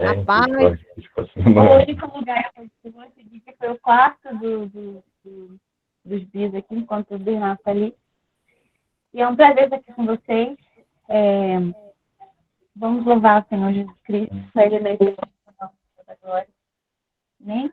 Rapaz, O único lugar que eu vou seguir que foi o quarto dos bis aqui, enquanto o Bernardo está ali. E é um prazer estar aqui com vocês. Vamos louvar o Senhor Jesus Cristo, Ele merece toda a glória. Nem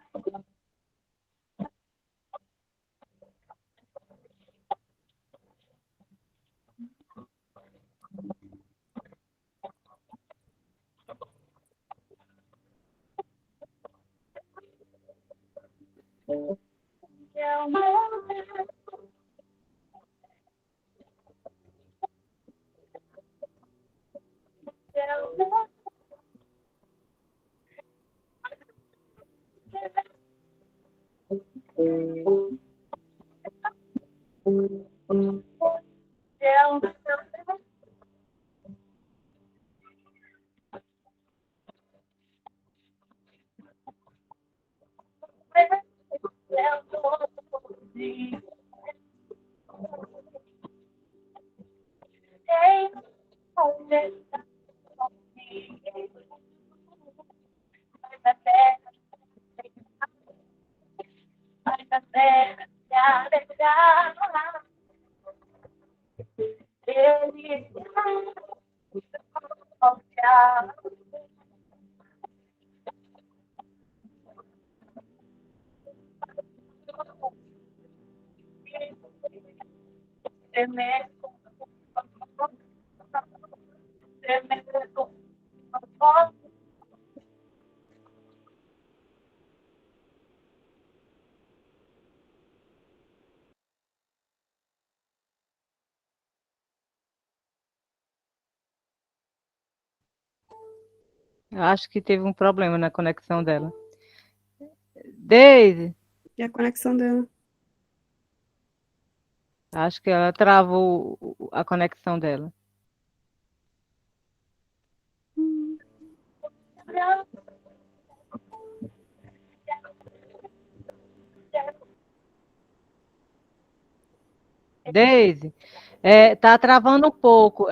eu acho que teve um problema na conexão dela. Deise, E a conexão dela? acho que ela travou a conexão dela. Deise, tá travando um pouco.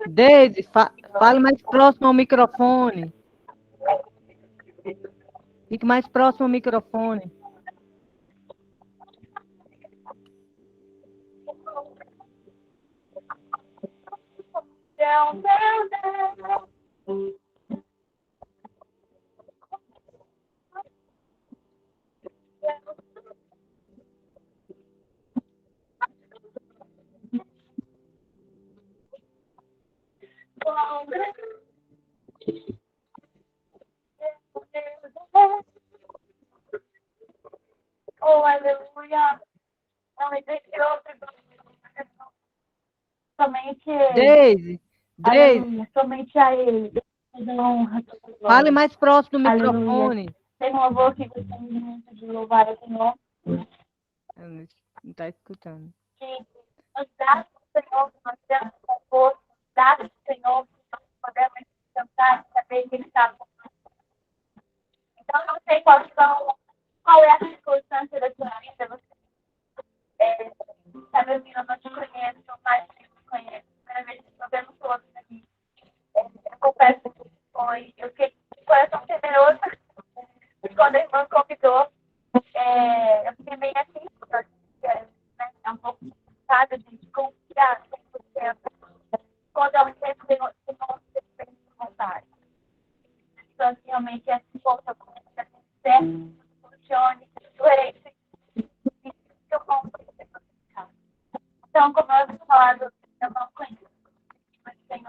Deise, fale mais próximo ao microfone. Fique mais próximo ao microfone. Down, down, down. Oh, aleluia. Não existe outro. Somente Ele. Deise, Deise, Aleluia. Somente a Ele. Toda honra, toda fale glória. mais próximo do Aleluia. microfone. Tem um louvor que gostamos muito de louvar o Senhor. Eu não está escutando. Que nos dá o Senhor, que nós temos conforto, nos dá o Senhor, que nós podemos cantar e saber que Ele está com nós. Então, eu não sei qual é a circunstância da sua vida. Você está me ouvindo, eu não te conheço, mas eu te conheço. Primeira vez que estou vendo todos aqui. Eu confesso que eu fiquei com o coração temeroso. E quando a irmã convidou, eu fiquei meio assim, porque, né, é um pouco complicado de confiar 100%. Quando eu entendo que não se tem vontade. Então, assim, realmente, esse ponto eu comecei a ter certo, funcione, doente, e eu não conheço. Então, como eu havia falado, eu não conheço, mas tenho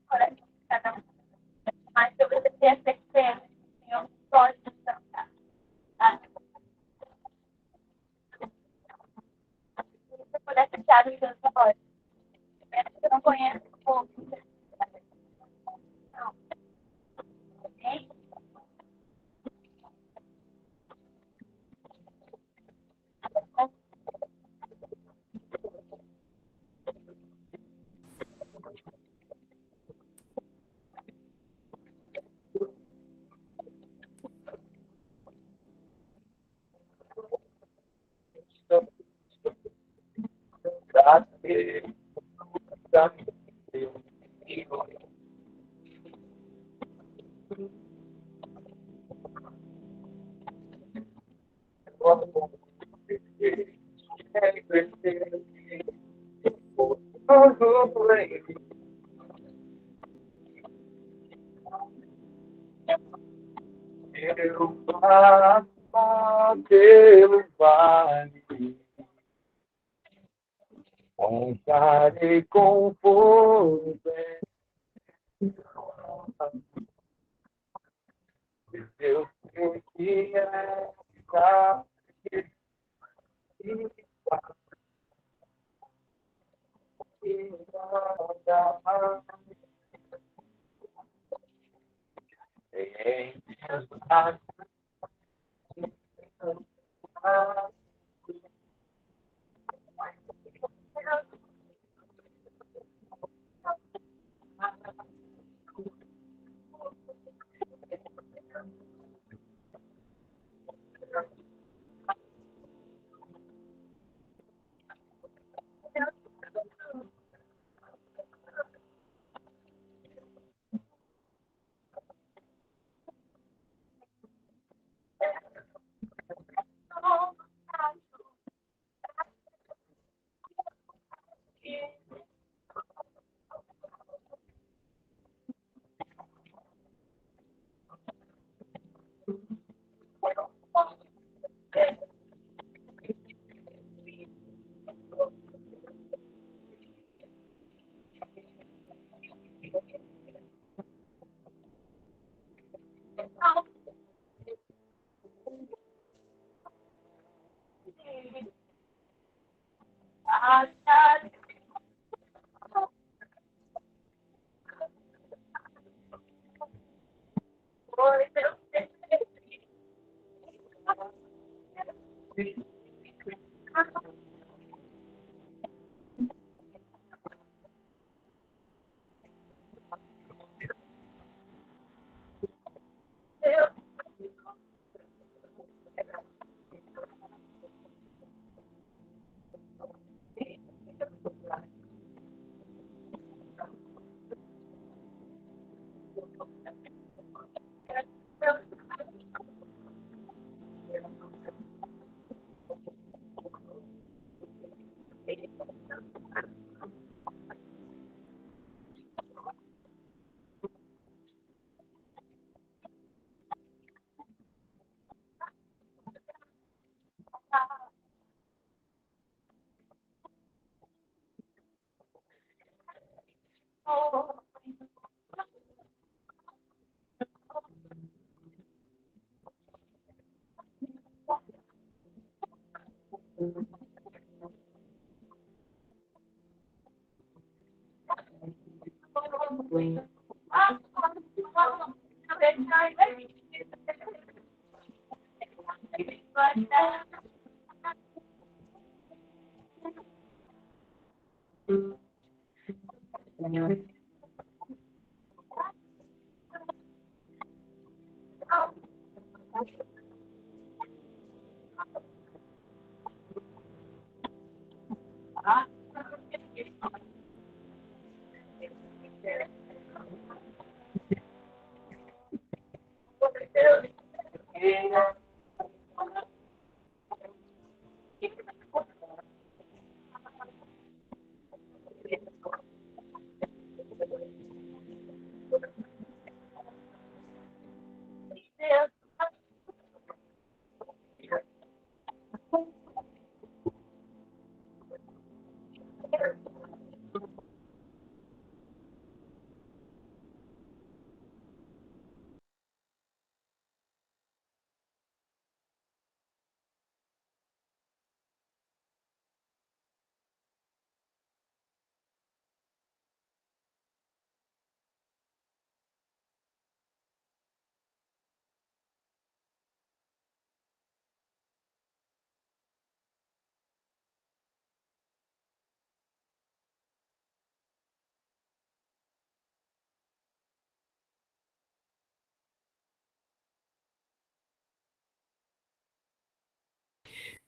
coração de cada um. Mas eu preciso ter a certeza que o Senhor pode nos tratar. Tá? Se você puder fechar os seus olhos, mesmo que eu não conheço o povo, não, ok? Eu passo pelo vale, voltarei com força. Eu sei que é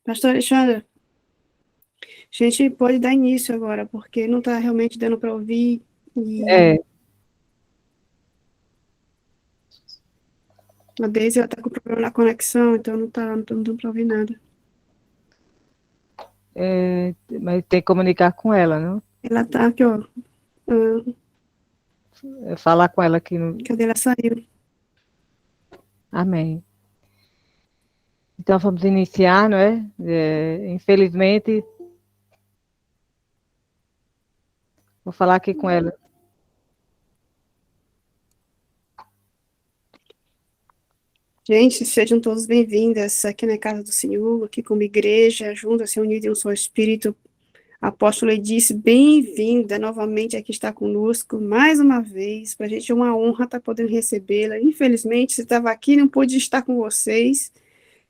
Pastor Alexandre, a gente pode dar início agora, porque não está realmente dando para ouvir. E a Daisy está com problema na conexão, então não está dando para ouvir nada. Mas tem que comunicar com ela, não? Ela está aqui, ó. Falar com ela aqui no... Cadê ela saiu? Amém. Então vamos iniciar, não é? Infelizmente, vou falar aqui com ela. Gente, sejam todos bem-vindas aqui na casa do Senhor, aqui como igreja, juntas, reunidas em um só Espírito. A apóstola Edice, bem-vinda novamente aqui está conosco, mais uma vez. Para a gente é uma honra estar podendo recebê-la. Infelizmente, você estava aqui, não pôde estar com vocês,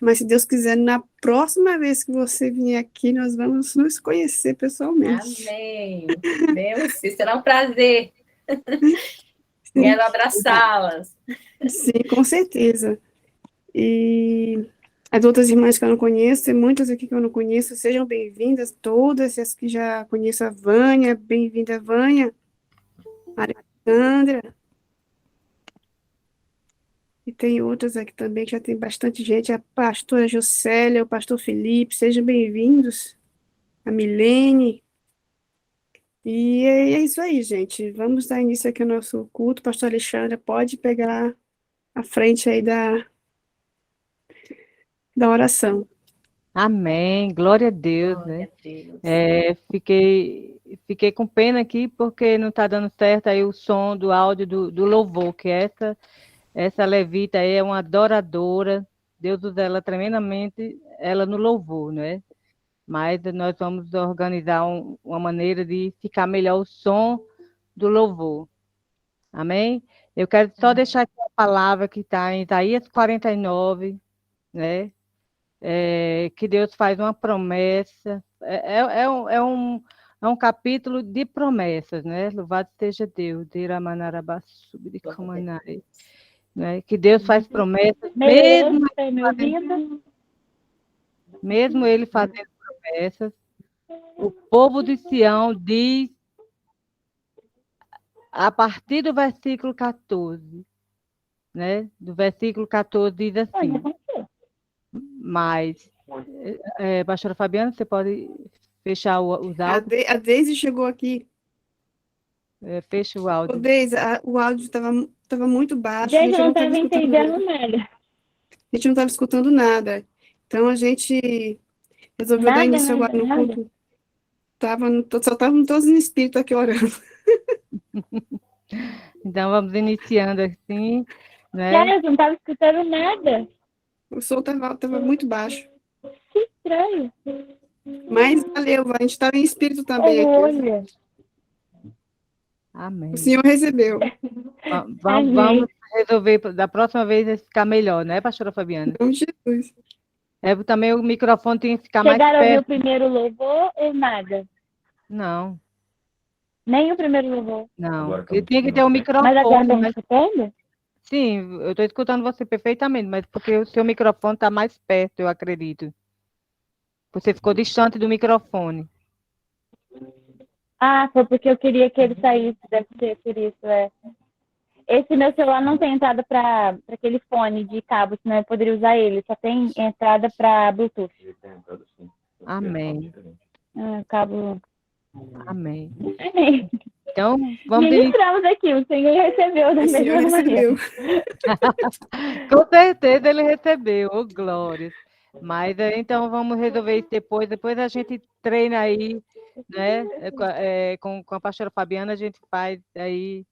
mas se Deus quiser, na próxima vez que você vier aqui, nós vamos nos conhecer pessoalmente. Amém. Deus, será um prazer. Quero abraçá-las. Sim, com certeza. E as outras irmãs que eu não conheço, tem muitas aqui que eu não conheço, sejam bem-vindas, todas as que já conheço a Vânia, bem-vinda, Vânia, Alexandra, e tem outras aqui também, que já tem bastante gente, a pastora Juscelia, o pastor Felipe, sejam bem-vindos, a Milene, e é isso aí, gente, vamos dar início aqui ao nosso culto. Pastor Alexandre, pode pegar a frente aí da oração. Amém, glória a Deus, Glória né? a Deus. Fiquei com pena aqui porque não está dando certo aí o som do áudio do louvor, que essa levita aí é uma adoradora, Deus usa ela tremendamente, ela no louvor, né? Mas nós vamos organizar uma maneira de ficar melhor o som do louvor. Amém? Eu quero só deixar aqui a palavra que está em Isaías 49, né? Que Deus faz uma promessa. É um capítulo de promessas, né? Louvado seja Deus. Né? Que Deus faz promessas, mesmo Ele fazendo promessas. O povo de Sião diz, a partir do versículo 14, né? Do versículo 14 diz assim, mas, pastora Fabiana, você pode fechar os A áudios. A Deise chegou aqui. Fecha o Ô, áudio. Deise, o áudio estava muito baixo, a Gente, gente eu não não estava estava escutando nada. entendendo nada. A gente não estava escutando nada. Então a gente resolveu dar Nada, início nada, agora no nada. culto. Só estavam todos em espírito aqui orando. Então, vamos iniciando assim, né? Sério, eu não estava escutando nada. O som estava muito baixo. Que estranho. Mas valeu, a gente estava em espírito também aqui. Olha. O Amém. Senhor recebeu. Vamos Amém. resolver da próxima vez ficar melhor, né, pastora Em Fabiana? nome de Jesus. Também o microfone tem que ficar mais Chegaram a ouvir o perto. primeiro louvor ou nada? Não, Nem o primeiro louvor. não. Agora E tem que ter um Mas agora microfone, estão mas escutando? sim, eu estou escutando você perfeitamente, mas porque o seu microfone está mais perto, eu acredito. Você ficou distante do microfone. Ah, foi porque eu queria que ele saísse, deve ser por isso, é. Esse meu celular não tem entrada para aquele fone de cabo, senão eu poderia usar ele. Só tem entrada para Bluetooth. Amém. Cabo. Amém. Amém. Então, vamos iniciar. Ministramos aqui, o Senhor recebeu da O Senhor mesma maneira. recebeu. Com certeza ele recebeu, ô glórias. Mas então vamos resolver isso depois. Depois a gente treina aí, né? Com a pastora Fabiana, a gente faz aí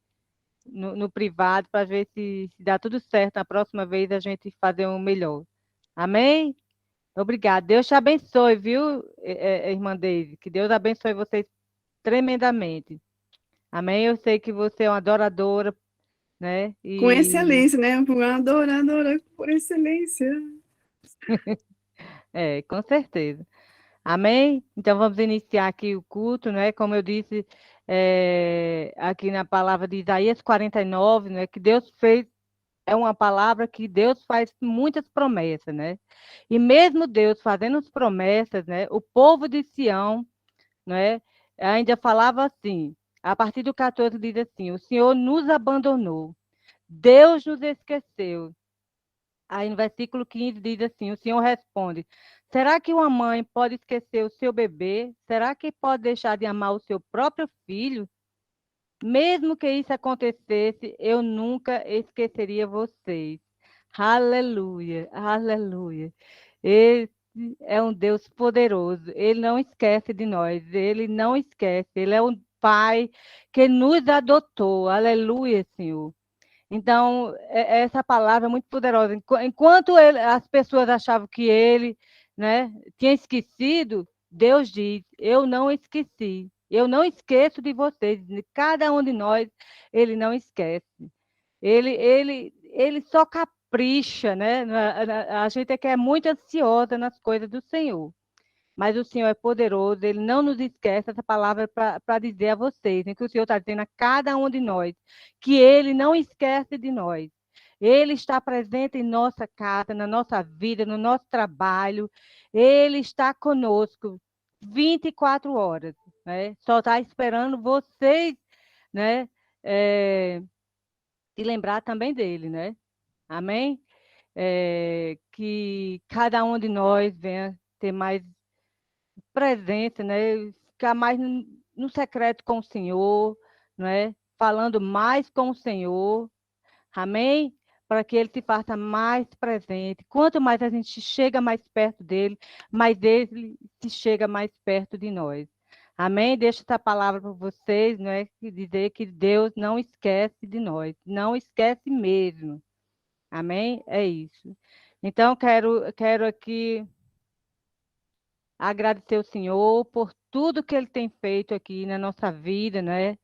no privado para ver se dá tudo certo. Na próxima vez a gente fazer um melhor. Amém? Obrigada. Deus te abençoe, viu, irmã Deise? Que Deus abençoe vocês tremendamente. Amém? Eu sei que você é uma adoradora, né? Com E excelência, né? Uma adoradora por excelência. com certeza. Amém? Então vamos iniciar aqui o culto, né? Como eu disse, aqui na palavra de Isaías 49, né? Que Deus fez, é uma palavra que Deus faz muitas promessas, né? E mesmo Deus fazendo as promessas, né? O povo de Sião, né? Ainda falava assim, a partir do 14 diz assim, o Senhor nos abandonou, Deus nos esqueceu. Aí no versículo 15 diz assim, o Senhor responde, será que uma mãe pode esquecer o seu bebê? Será que pode deixar de amar o seu próprio filho? Mesmo que isso acontecesse, eu nunca esqueceria vocês. Aleluia, aleluia. Esse é um Deus poderoso. Ele não esquece de nós. Ele não esquece. Ele é um Pai que nos adotou. Aleluia, Senhor. Então, essa palavra é muito poderosa. Enquanto as pessoas achavam que ele, né, tinha esquecido, Deus diz: eu não esqueci. Eu não esqueço de vocês. De cada um de nós, ele não esquece. Ele só capricha, né? A gente é que é muito ansiosa nas coisas do Senhor. Mas o Senhor é poderoso, Ele não nos esquece. Essa palavra para dizer a vocês, né, que o Senhor está dizendo a cada um de nós, que Ele não esquece de nós. Ele está presente em nossa casa, na nossa vida, no nosso trabalho. Ele está conosco 24 horas, né? Só está esperando vocês, né? Se lembrar também dele, né? Amém? Que cada um de nós venha ter mais presença, né? Ficar mais no secreto com o Senhor, não é? Falando mais com o Senhor, amém? Para que ele se faça mais presente. Quanto mais a gente chega mais perto dele, mais ele se chega mais perto de nós. Amém? Deixo essa palavra para vocês, não é? Dizer que Deus não esquece de nós, não esquece mesmo. Amém? É isso. Então, quero aqui agradecer ao Senhor por tudo que Ele tem feito aqui na nossa vida, né?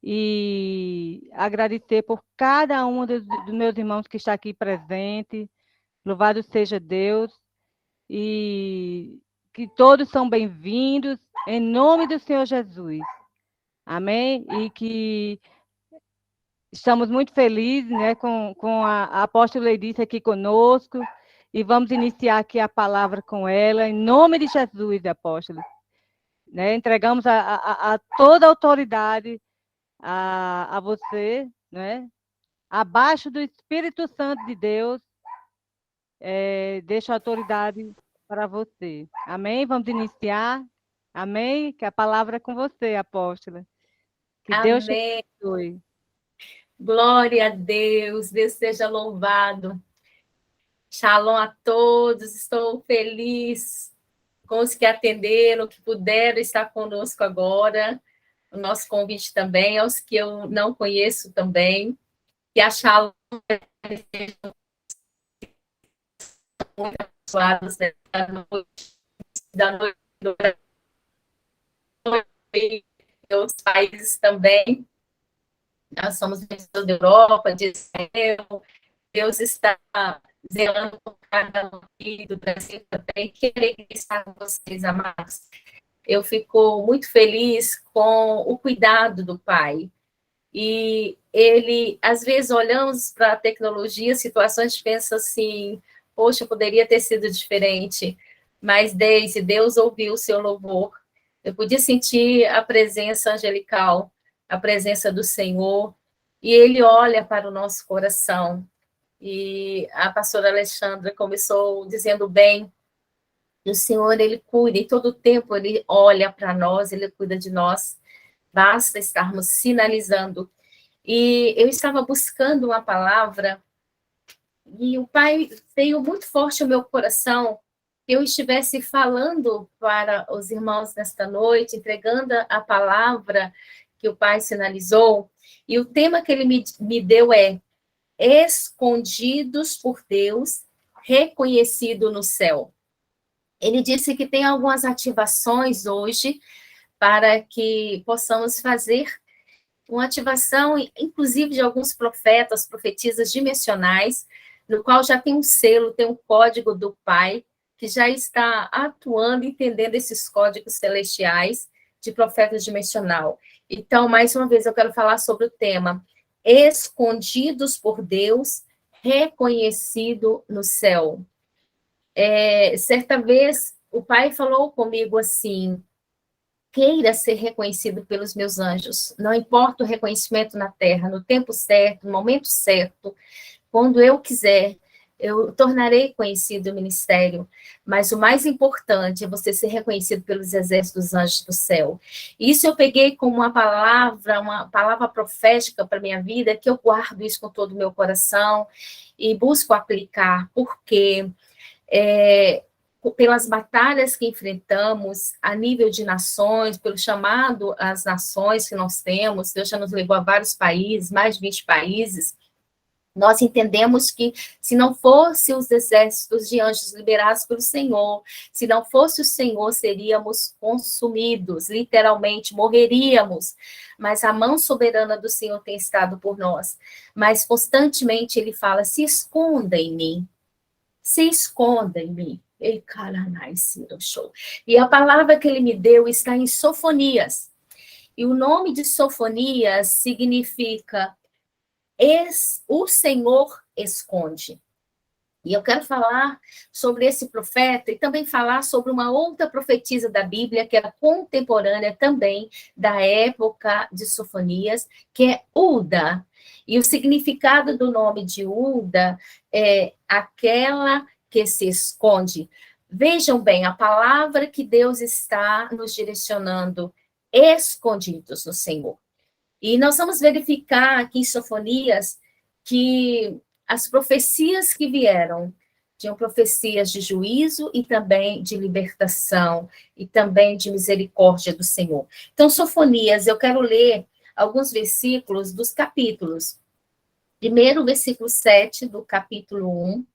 E agradecer por cada um dos meus irmãos que está aqui presente. Louvado seja Deus. E que todos são bem-vindos, em nome do Senhor Jesus. Amém? E que estamos muito felizes, né, com a apóstola Leidice aqui conosco. E vamos iniciar aqui a palavra com ela, em nome de Jesus, apóstolo. Né? Entregamos a toda a autoridade a você, né? Abaixo do Espírito Santo de Deus, deixo a autoridade para você. Amém? Vamos iniciar. Amém? Que a palavra é com você, apóstola. Que Deus te Amém. abençoe. Glória a Deus. Deus seja louvado. Shalom a todos. Estou feliz com os que atenderam, que puderam estar conosco agora. O nosso convite também, aos que eu não conheço também. Que a Shalom abençoados da noite do Brasil e outros países também. Nós somos pessoas da Europa, de Israel. Deus está zelando por cada um aqui do Brasil também. Que alegria estar com vocês, amados. Eu fico muito feliz com o cuidado do Pai. E ele, às vezes, olhamos para a tecnologia, situações, pensa assim, poxa, poderia ter sido diferente. Mas, Deise, Deus ouviu o seu louvor. Eu podia sentir a presença angelical, a presença do Senhor, e ele olha para o nosso coração. E a pastora Alexandra começou dizendo bem, o Senhor, ele cuida, e todo o tempo ele olha para nós, ele cuida de nós, basta estarmos sinalizando. E eu estava buscando uma palavra, e o Pai veio muito forte ao meu coração, que eu estivesse falando para os irmãos nesta noite, entregando a palavra que o Pai sinalizou, e o tema que ele me deu é escondidos por Deus, reconhecido no céu. Ele disse que tem algumas ativações hoje para que possamos fazer uma ativação, inclusive de alguns profetas, profetisas dimensionais, no qual já tem um selo, tem um código do Pai, que já está atuando, entendendo esses códigos celestiais de profeta dimensional. Então, mais uma vez, eu quero falar sobre o tema escondidos por Deus, reconhecido no céu. Certa vez, o Pai falou comigo assim, queira ser reconhecido pelos meus anjos, não importa o reconhecimento na terra, no tempo certo, no momento certo, quando eu quiser, eu tornarei conhecido o ministério, mas o mais importante é você ser reconhecido pelos exércitos dos anjos do céu. Isso eu peguei como uma palavra profética para a minha vida, que eu guardo isso com todo o meu coração e busco aplicar, porque pelas batalhas que enfrentamos a nível de nações, pelo chamado às nações que nós temos, Deus já nos levou a vários países, mais de 20 países, nós entendemos que se não fosse os exércitos de anjos liberados pelo Senhor, se não fosse o Senhor, seríamos consumidos, literalmente, morreríamos. Mas a mão soberana do Senhor tem estado por nós. Mas constantemente ele fala, se esconda em mim, se esconda em mim. E a palavra que ele me deu está em Sofonias. E o nome de Sofonias significa o Senhor esconde. E eu quero falar sobre esse profeta e também falar sobre uma outra profetisa da Bíblia, que era contemporânea também da época de Sofonias, que é Hulda. E o significado do nome de Hulda é aquela que se esconde. Vejam bem, a palavra que Deus está nos direcionando, escondidos no Senhor. E nós vamos verificar aqui em Sofonias que as profecias que vieram tinham profecias de juízo e também de libertação e também de misericórdia do Senhor. Então, Sofonias, eu quero ler alguns versículos dos capítulos. Primeiro, o versículo 7 do capítulo 1,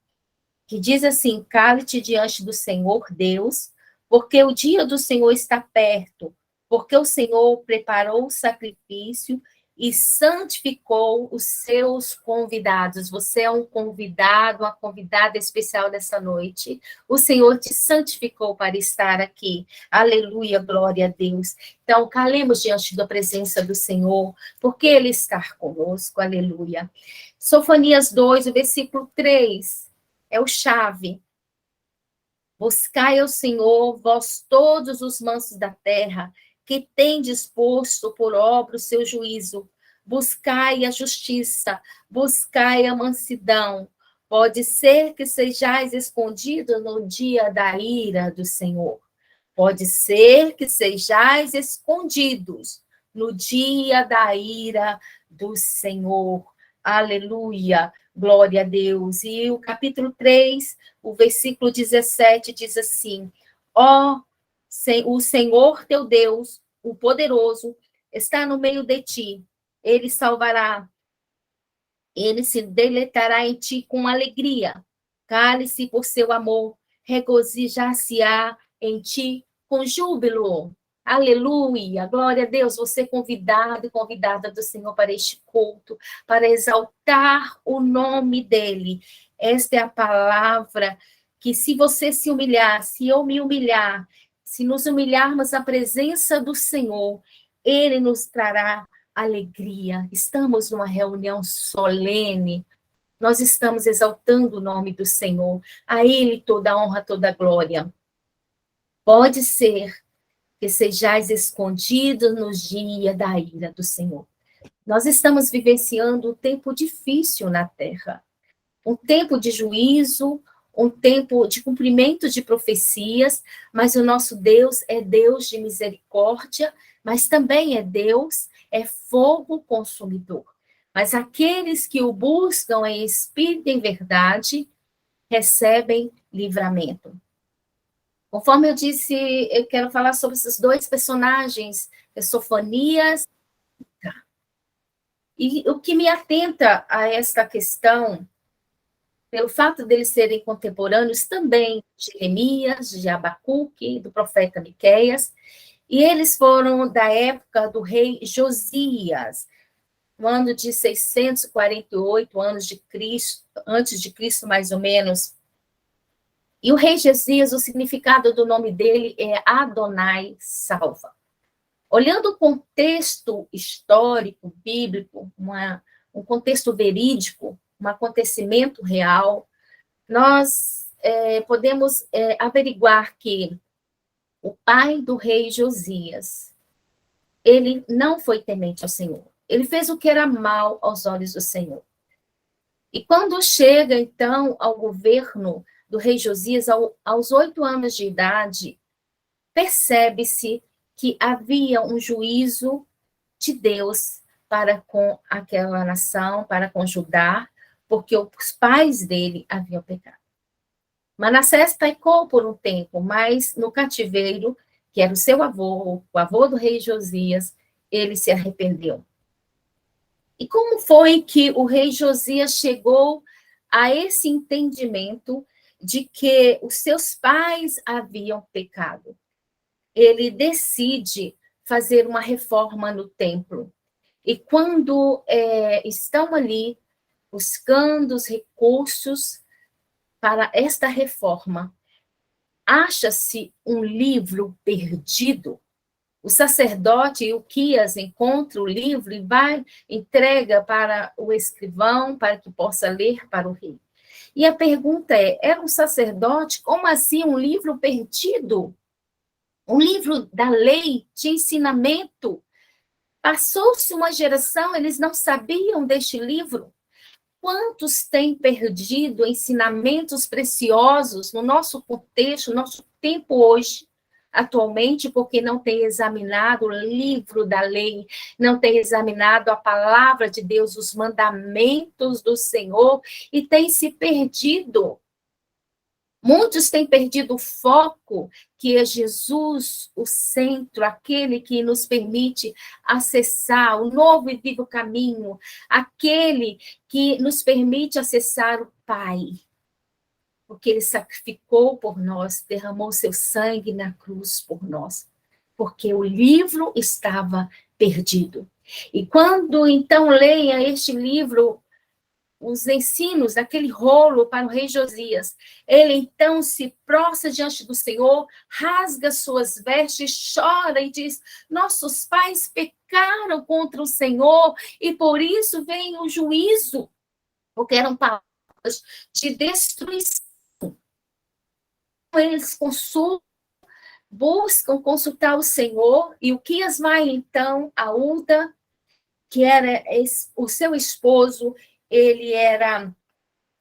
que diz assim, cale-te diante do Senhor Deus, porque o dia do Senhor está perto, porque o Senhor preparou o sacrifício e santificou os seus convidados. Você é um convidado, uma convidada especial dessa noite. O Senhor te santificou para estar aqui. Aleluia, glória a Deus. Então, calemos diante da presença do Senhor, porque Ele está conosco. Aleluia. Sofonias 2, o versículo 3, é o chave. Buscai ao Senhor, vós todos os mansos da terra, que tem disposto por obra o seu juízo. Buscai a justiça, buscai a mansidão. Pode ser que sejais escondidos no dia da ira do Senhor. Pode ser que sejais escondidos no dia da ira do Senhor. Aleluia, glória a Deus. E o capítulo 3, o versículo 17 diz assim: o Senhor teu Deus, o poderoso, está no meio de ti. Ele salvará, ele se deleitará em ti com alegria. Cale-se por seu amor, regozijar-se-á em ti com júbilo. Aleluia, glória a Deus, você é convidado e convidada do Senhor para este culto, para exaltar o nome dEle. Esta é a palavra que, se você se humilhar, se eu me humilhar, se nos humilharmos na presença do Senhor, Ele nos trará alegria. Estamos numa reunião solene, nós estamos exaltando o nome do Senhor, a Ele toda a honra, toda a glória. Pode ser que sejais escondidos no dia da ira do Senhor. Nós estamos vivenciando um tempo difícil na terra, um tempo de juízo, um tempo de cumprimento de profecias, mas o nosso Deus é Deus de misericórdia, mas também é Deus, é fogo consumidor. Mas aqueles que o buscam em espírito e em verdade, recebem livramento. Conforme eu disse, eu quero falar sobre esses dois personagens, Sofonias. E o que me atenta a esta questão, pelo fato deles serem contemporâneos também de Jeremias, de Abacuque, do profeta Miqueias, e eles foram da época do rei Josias, no ano de 648 anos de Cristo, antes de Cristo mais ou menos. E o rei Josias, o significado do nome dele é Adonai salva. Olhando o contexto histórico, bíblico, um contexto verídico, um acontecimento real, nós podemos averiguar que o pai do rei Josias, ele não foi temente ao Senhor. Ele fez o que era mal aos olhos do Senhor. E quando chega, então, ao governo do rei Josias, aos 8 anos de idade, percebe-se que havia um juízo de Deus para com aquela nação, para com Judá, porque os pais dele haviam pecado. Manassés pecou por um tempo, mas no cativeiro, que era o seu avô, o avô do rei Josias, ele se arrependeu. E como foi que o rei Josias chegou a esse entendimento de que os seus pais haviam pecado? Ele decide fazer uma reforma no templo. E quando estão ali buscando os recursos para esta reforma, acha-se um livro perdido. O sacerdote Ilquias encontra o livro e entrega para o escrivão para que possa ler para o rei. E a pergunta era um sacerdote? Como assim um livro perdido? Um livro da lei, de ensinamento. Passou-se uma geração, eles não sabiam deste livro. Quantos têm perdido ensinamentos preciosos no nosso contexto, no nosso tempo hoje, atualmente, porque não têm examinado o livro da lei, não têm examinado a palavra de Deus, os mandamentos do Senhor, e têm se perdido. Muitos têm perdido o foco, que é Jesus, o centro, aquele que nos permite acessar o novo e vivo caminho, aquele que nos permite acessar o Pai, porque Ele sacrificou por nós, derramou seu sangue na cruz por nós, porque o livro estava perdido. E quando, então, leia este livro, os ensinos daquele rolo para o rei Josias, ele então se prostra diante do Senhor, rasga suas vestes, chora e diz: nossos pais pecaram contra o Senhor e por isso vem o juízo, porque eram palavras de destruição. Eles buscam consultar o Senhor, e o Ilquias vai então a Ulda, que era o seu esposo. Ele era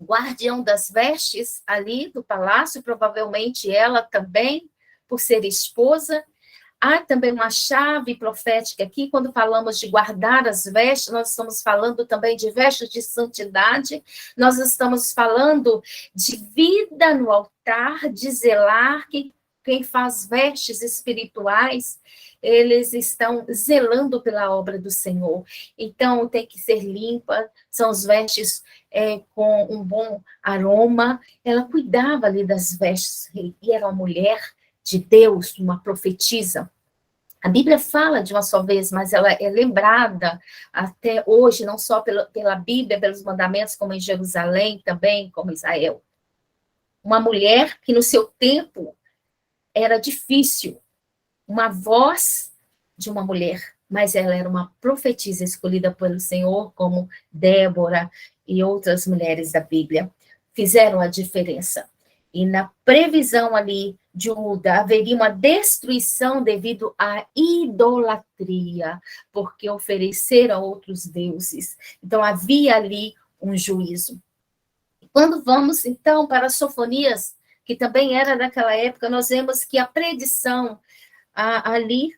guardião das vestes ali do palácio, provavelmente ela também, por ser esposa. Há também uma chave profética aqui, quando falamos de guardar as vestes, nós estamos falando também de vestes de santidade, nós estamos falando de vida no altar, de zelar, que quem faz vestes espirituais, eles estão zelando pela obra do Senhor. Então, tem que ser limpa, são as vestes com um bom aroma. Ela cuidava ali das vestes, e era uma mulher de Deus, uma profetisa. A Bíblia fala de uma só vez, mas ela é lembrada até hoje, não só pela Bíblia, pelos mandamentos, como em Jerusalém também, como Israel. Uma mulher que no seu tempo era difícil, uma voz de uma mulher, mas ela era uma profetisa escolhida pelo Senhor, como Débora e outras mulheres da Bíblia, fizeram a diferença. E na previsão ali de Judá, haveria uma destruição devido à idolatria, porque ofereceram a outros deuses. Então, havia ali um juízo. Quando vamos, então, para Sofonias, que também era daquela época, nós vemos que a predição ali,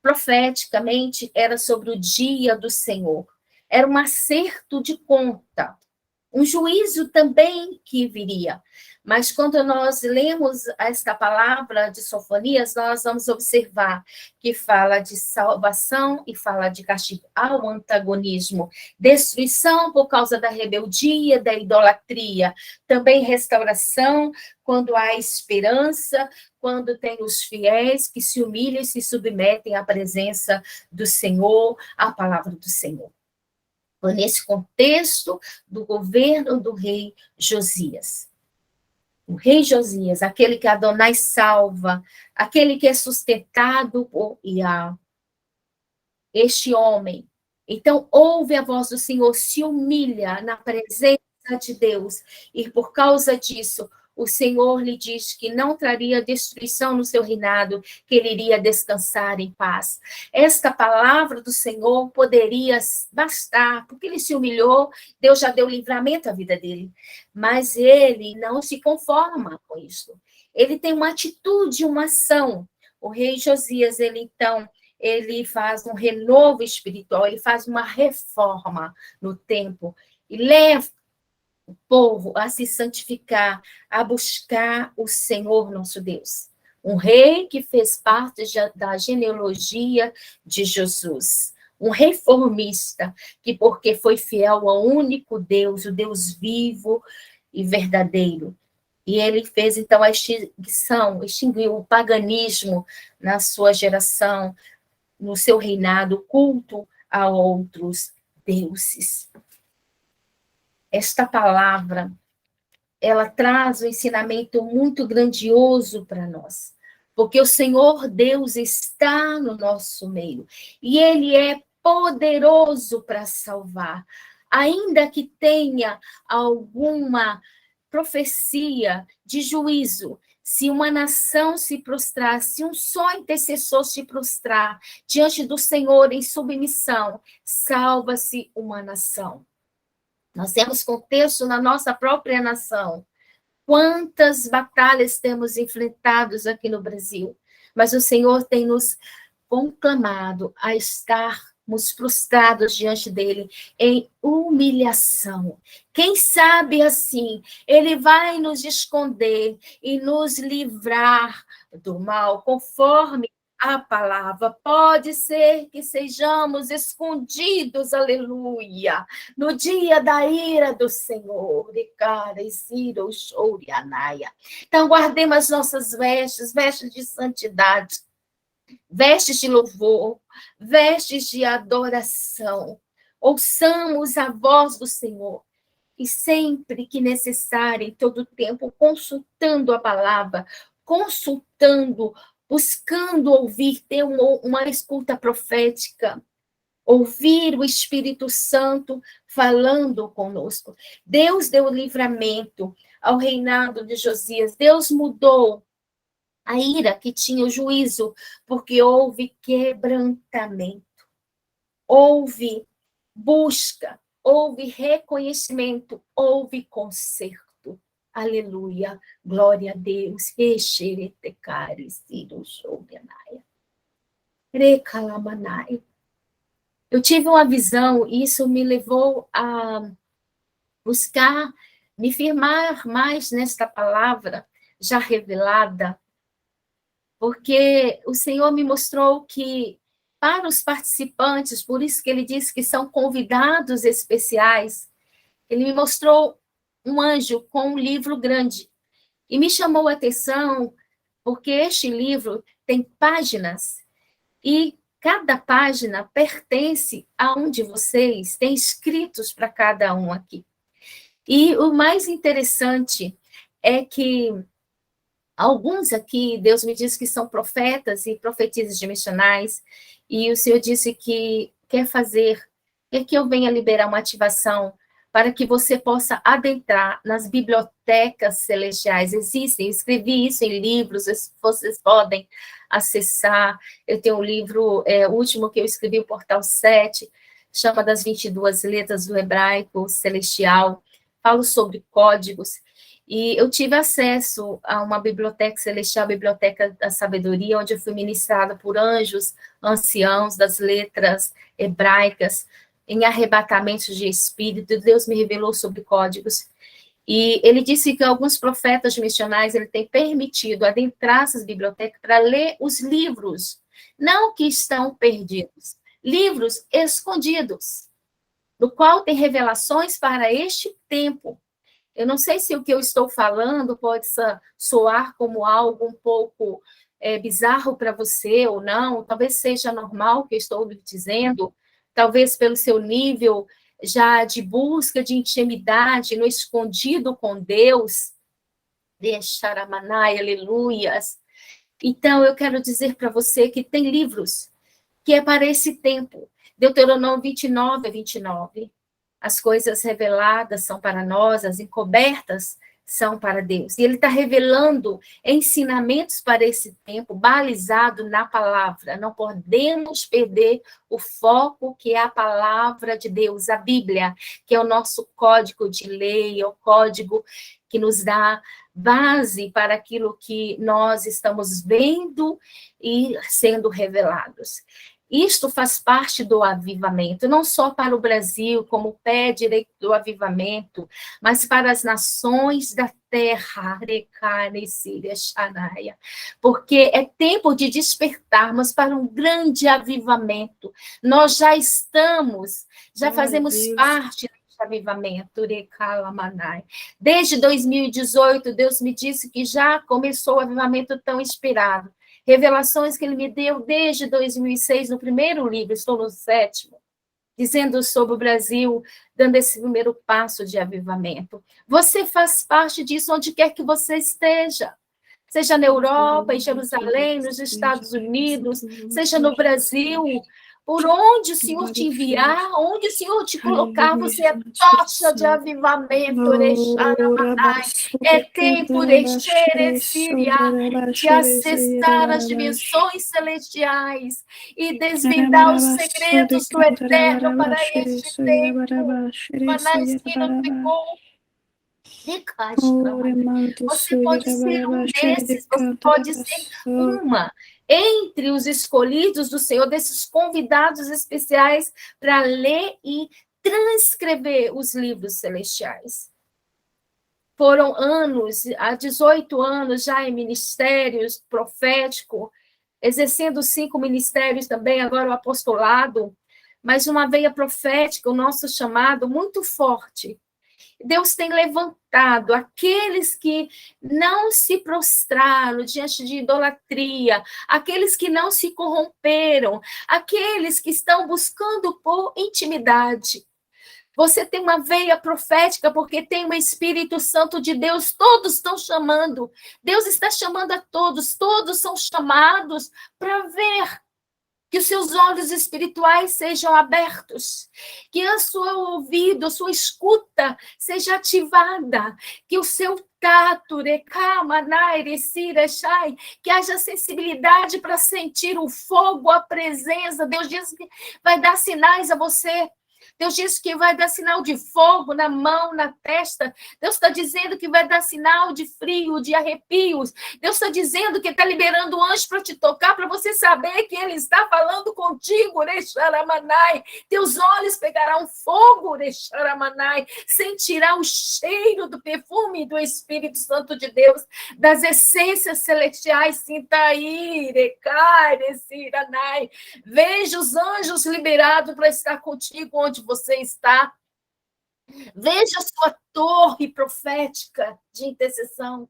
profeticamente, era sobre o dia do Senhor. Era um acerto de conta, um juízo também que viria. Mas quando nós lemos esta palavra de Sofonias, nós vamos observar que fala de salvação e fala de castigo. Há um antagonismo, destruição por causa da rebeldia, da idolatria, também restauração, quando há esperança, quando tem os fiéis que se humilham e se submetem à presença do Senhor, à palavra do Senhor. Foi nesse contexto do governo do rei Josias. O rei Josias, aquele que Adonai salva, aquele que é sustentado por Iá. Este homem, então, ouve a voz do Senhor, se humilha na presença de Deus, e por causa disso, o Senhor lhe diz que não traria destruição no seu reinado, que ele iria descansar em paz. Esta palavra do Senhor poderia bastar, porque ele se humilhou, Deus já deu livramento à vida dele. Mas ele não se conforma com isso. Ele tem uma atitude, uma ação. O rei Josias, ele faz um renovo espiritual, ele faz uma reforma no templo, e leva o povo a se santificar, a buscar o Senhor nosso Deus. Um rei que fez parte da genealogia de Jesus. Um reformista, que porque foi fiel ao único Deus, o Deus vivo e verdadeiro. E ele fez, então, a extinguiu o paganismo na sua geração, no seu reinado, culto a outros deuses. Esta palavra, ela traz um ensinamento muito grandioso para nós, porque o Senhor Deus está no nosso meio, e Ele é poderoso para salvar, ainda que tenha alguma profecia de juízo. Se uma nação se prostrar, se um só intercessor se prostrar diante do Senhor em submissão, salva-se uma nação. Nós temos contexto na nossa própria nação. Quantas batalhas temos enfrentados aqui no Brasil, mas o Senhor tem nos conclamado a estarmos prostrados diante dele em humilhação. Quem sabe assim, ele vai nos esconder e nos livrar do mal, conforme a palavra. Pode ser que sejamos escondidos, aleluia, no dia da ira do Senhor. Então, guardemos as nossas vestes, vestes de santidade, vestes de louvor, vestes de adoração. Ouçamos a voz do Senhor. E sempre que necessário, em todo tempo, consultando a palavra, consultando, buscando ouvir, ter uma escuta profética, ouvir o Espírito Santo falando conosco. Deus deu livramento ao reinado de Josias. Deus mudou a ira que tinha o juízo, porque houve quebrantamento, houve busca, houve reconhecimento, houve conserto. Aleluia. Glória a Deus. Exeretecare, Ciro, Shoganaya. Recalamanai. Eu tive uma visão, e isso me levou a buscar me firmar mais nesta palavra já revelada, porque o Senhor me mostrou que para os participantes, por isso que ele diz que são convidados especiais, ele me mostrou um anjo com um livro grande, e me chamou a atenção, porque este livro tem páginas, e cada página pertence a um de vocês, tem escritos para cada um aqui. E o mais interessante é que alguns aqui, Deus me disse que são profetas e profetisas de missionais, e o Senhor disse que quer que eu venha liberar uma ativação para que você possa adentrar nas bibliotecas celestiais. Existem, escrevi isso em livros, vocês podem acessar. Eu tenho um livro, o último que eu escrevi, o Portal 7, chama das 22 letras do hebraico celestial, falo sobre códigos, e eu tive acesso a uma biblioteca celestial, a Biblioteca da Sabedoria, onde eu fui ministrada por anjos, anciãos das letras hebraicas, em arrebatamentos de espírito. Deus me revelou sobre códigos, e ele disse que alguns profetas missionários, ele tem permitido adentrar essas bibliotecas para ler os livros, não que estão perdidos, livros escondidos, no qual tem revelações para este tempo. Eu não sei se o que eu estou falando pode soar como algo um pouco bizarro para você ou não, talvez seja normal o que eu estou lhe dizendo, talvez pelo seu nível já de busca de intimidade no escondido com Deus, deixaramanai, aleluias. Então, eu quero dizer para você que tem livros que é para esse tempo. Deuteronômio 29:29. As coisas reveladas são para nós, as encobertas são para Deus. E ele está revelando ensinamentos para esse tempo, balizado na palavra. Não podemos perder o foco que é a palavra de Deus, a Bíblia, que é o nosso código de lei, é o código que nos dá base para aquilo que nós estamos vendo e sendo revelados. Isto faz parte do avivamento, não só para o Brasil, como pé direito do avivamento, mas para as nações da terra, porque é tempo de despertarmos para um grande avivamento. Nós já estamos, já fazemos parte desse avivamento. Desde 2018, Deus me disse que já começou o avivamento tão inspirado. Revelações que ele me deu desde 2006, no primeiro livro, estou no 7º, dizendo sobre o Brasil, dando esse primeiro passo de avivamento. Você faz parte disso onde quer que você esteja, seja na Europa, em Jerusalém, nos Estados Unidos, seja no Brasil, por onde o Senhor te enviar, onde o Senhor te colocar, você é tocha de avivamento, é tempo de acessar as dimensões celestiais e desvendar os segredos do eterno para este tempo. Manais que não ficou. Você pode ser um desses, você pode ser uma entre os escolhidos do Senhor, desses convidados especiais para ler e transcrever os livros celestiais. Foram anos, há 18 anos já em ministérios profético, exercendo 5 ministérios também, agora o apostolado, mas uma veia profética, o nosso chamado muito forte. Deus tem levantado aqueles que não se prostraram diante de idolatria, aqueles que não se corromperam, aqueles que estão buscando por intimidade. Você tem uma veia profética porque tem o Espírito Santo de Deus, todos estão chamando. Deus está chamando a todos, todos são chamados para ver. Que os seus olhos espirituais sejam abertos, que o seu ouvido, a sua escuta seja ativada, que o seu tato, que haja sensibilidade para sentir o fogo, a presença. Deus diz que vai dar sinais a você. Deus disse que vai dar sinal de fogo na mão, na testa. Deus está dizendo que vai dar sinal de frio, de arrepios. Deus está dizendo que está liberando o anjo para te tocar, para você saber que ele está falando contigo, Nexaramanai. Teus olhos pegarão fogo, Nexaramanai. Sentirá o cheiro do perfume do Espírito Santo de Deus, das essências celestiais. Sinta aí, Recai, veja os anjos liberados para estar contigo onde você está. Veja a sua torre profética de intercessão.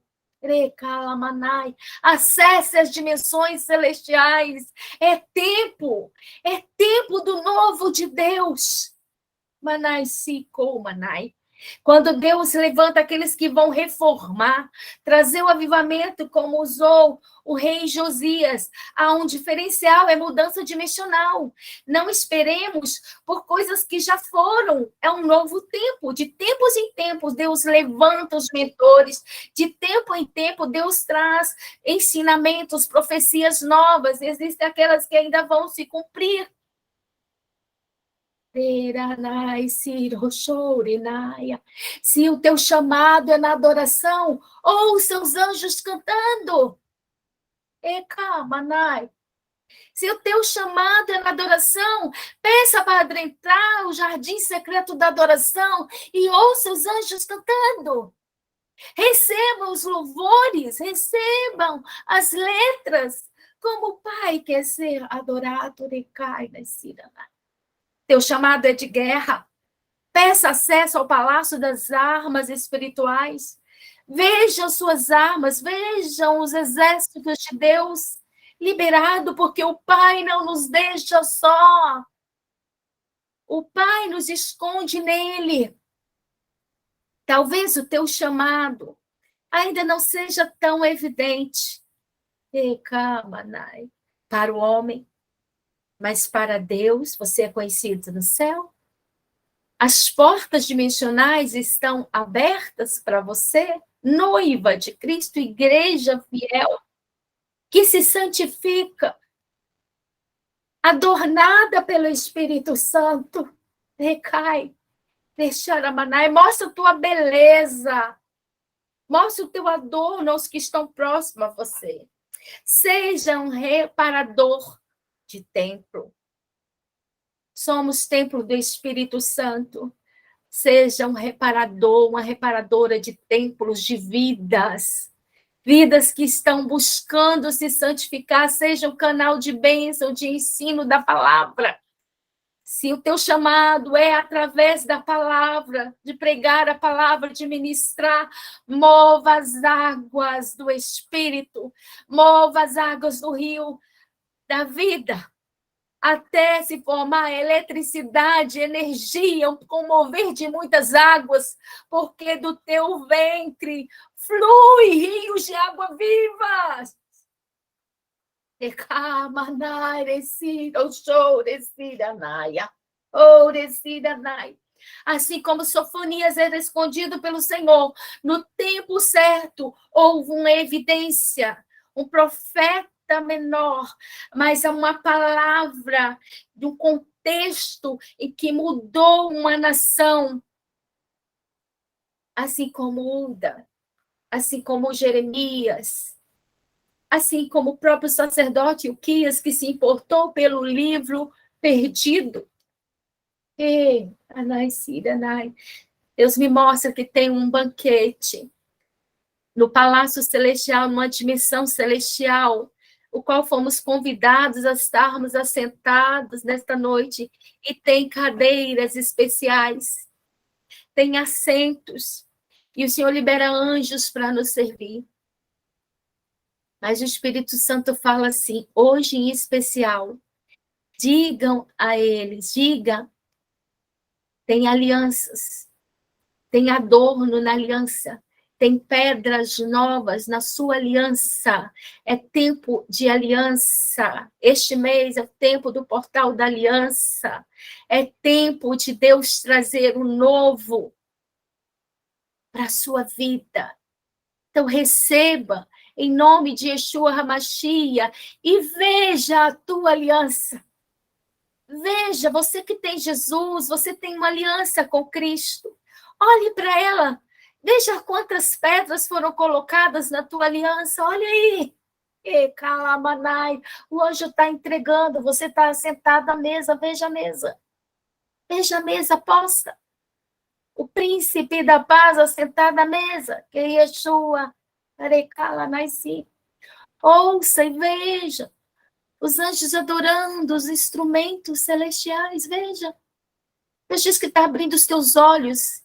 Acesse as dimensões celestiais. É tempo do novo de Deus. Manai Siko Manai. Quando Deus levanta aqueles que vão reformar, trazer o avivamento, como usou o rei Josias, há um diferencial, é mudança dimensional. Não esperemos por coisas que já foram, é um novo tempo. De tempos em tempos, Deus levanta os mentores, de tempo em tempo, Deus traz ensinamentos, profecias novas, existem aquelas que ainda vão se cumprir. Se o teu chamado é na adoração, ouça os anjos cantando. Se o teu chamado é na adoração, peça para adentrar o jardim secreto da adoração e ouça os anjos cantando. Recebam os louvores, recebam as letras, como o Pai quer ser adorado. Teu chamado é de guerra. Peça acesso ao palácio das armas espirituais. Vejam suas armas, vejam os exércitos de Deus liberado, porque o Pai não nos deixa só. O Pai nos esconde nele. Talvez o teu chamado ainda não seja tão evidente para o homem, mas para Deus você é conhecido no céu. As portas dimensionais estão abertas para você, noiva de Cristo, igreja fiel, que se santifica, adornada pelo Espírito Santo. Recai, Deixaramanai, mostra a tua beleza, mostra o teu adorno aos que estão próximos a você. Seja um reparador de templo. Somos templo do Espírito Santo. Seja um reparador, uma reparadora de templos, de vidas. Vidas que estão buscando se santificar, seja um canal de bênção, de ensino da palavra. Se o teu chamado é através da palavra, de pregar a palavra, de ministrar, mova as águas do Espírito, mova as águas do rio da vida, até se formar eletricidade, energia, com mover de muitas águas, porque do teu ventre flui rios de água viva. Assim como Sofonias era escondido pelo Senhor, no tempo certo houve uma evidência, um profeta menor, mas é uma palavra de um contexto em que mudou uma nação, assim como Uda, assim como Jeremias, assim como o próprio sacerdote Uquias, que se importou pelo livro perdido. Deus me mostra que tem um banquete no Palácio Celestial, numa dimensão celestial, o qual fomos convidados a estarmos assentados nesta noite, e tem cadeiras especiais, tem assentos, e o Senhor libera anjos para nos servir. Mas o Espírito Santo fala assim, hoje em especial, digam a eles, tem alianças, tem adorno na aliança, tem pedras novas na sua aliança, é tempo de aliança. Este mês é o tempo do portal da aliança, é tempo de Deus trazer o novo para a sua vida. Então receba, em nome de Yeshua HaMashiach, e veja a tua aliança. Veja Veja, você que tem Jesus, você tem uma aliança com Cristo. Olhe para ela. Veja quantas pedras foram colocadas na tua aliança. Olha aí. E calamanai. O anjo está entregando. Você está sentado à mesa. Veja a mesa. Veja a mesa posta. O príncipe da paz assentado à mesa. Que Yeshua. Arecalanai-si. Ouça e veja. Os anjos adorando os instrumentos celestiais. Veja. Deus diz que está abrindo os teus olhos.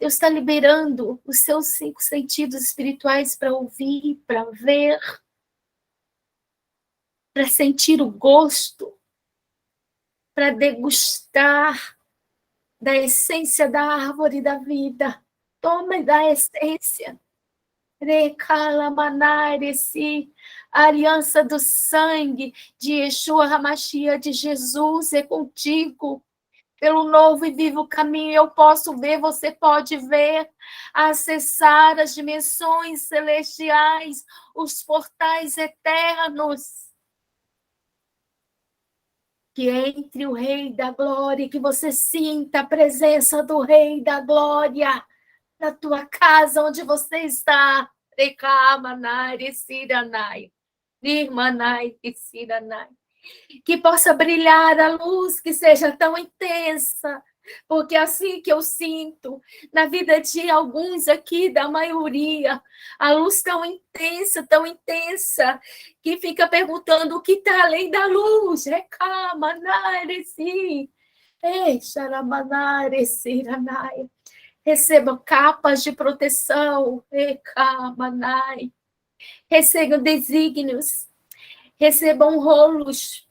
Deus está liberando os seus 5 sentidos espirituais para ouvir, para ver, para sentir o gosto, para degustar da essência da árvore da vida. Tome da essência. Recalamanare-se. A aliança do sangue de Yeshua HaMashiach, de Jesus, é contigo. Pelo novo e vivo caminho eu posso ver, você pode ver, acessar as dimensões celestiais, os portais eternos. Que entre o Rei da Glória, que você sinta a presença do Rei da Glória na tua casa, onde você está. Rekamanai, Siranai, Nirmanai, Siranai. Que possa brilhar a luz, que seja tão intensa, porque assim que eu sinto na vida de alguns aqui, da maioria, a luz tão intensa, que fica perguntando o que está além da luz. Recebam capas de proteção, recebam desígnios, recebam rolos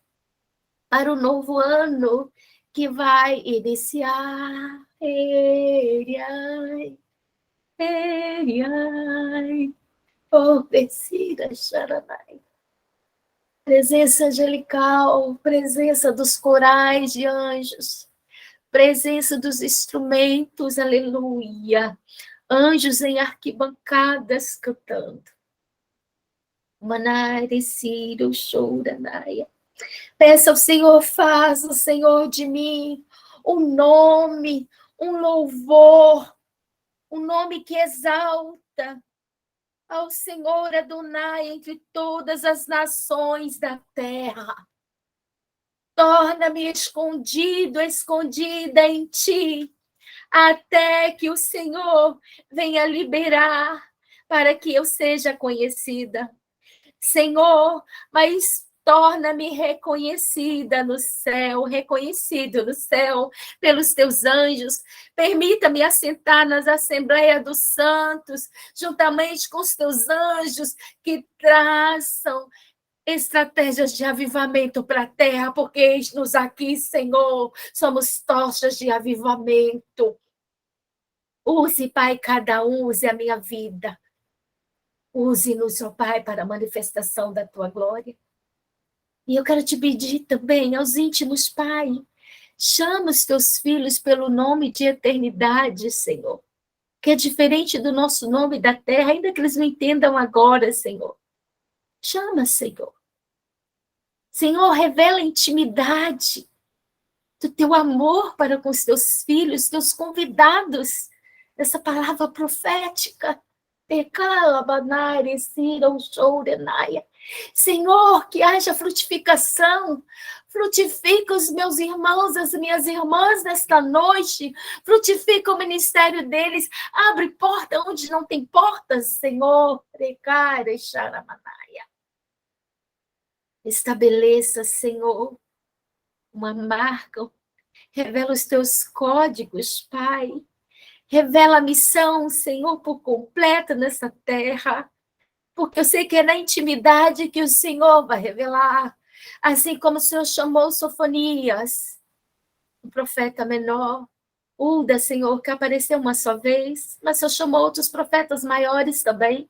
para o novo ano que vai iniciar. Presença angelical, presença dos corais de anjos, presença dos instrumentos, aleluia. Anjos em arquibancadas cantando. Manare, Ciro, Chouranaia. Peça ao Senhor, faz o Senhor de mim um nome, um louvor, um nome que exalta ao Senhor Adonai entre todas as nações da terra. Torna-me escondida em ti, até que o Senhor venha liberar para que eu seja conhecida. Senhor, mas torna-me reconhecido no céu pelos teus anjos. Permita-me assentar nas assembleias dos santos, juntamente com os teus anjos que traçam estratégias de avivamento para a terra, porque eis-nos aqui, Senhor, somos tochas de avivamento. Use, Pai, cada um, use a minha vida. Use-nos, ó Pai, para a manifestação da tua glória. E eu quero te pedir também aos íntimos, Pai, chama os teus filhos pelo nome de eternidade, Senhor, que é diferente do nosso nome da terra, ainda que eles não entendam agora, Senhor. Chama, Senhor. Senhor, revela a intimidade do teu amor para com os teus filhos, teus convidados, dessa palavra profética. Senhor, que haja frutificação. Frutifica os meus irmãos, as minhas irmãs nesta noite. Frutifica o ministério deles. Abre porta onde não tem portas, Senhor. Estabeleça, Senhor, uma marca. Revela os teus códigos, Pai. Revela a missão, Senhor, por completa nessa terra. Porque eu sei que é na intimidade que o Senhor vai revelar. Assim como o Senhor chamou Sofonias, o profeta menor. Uda, Senhor, que apareceu uma só vez. Mas o Senhor chamou outros profetas maiores também.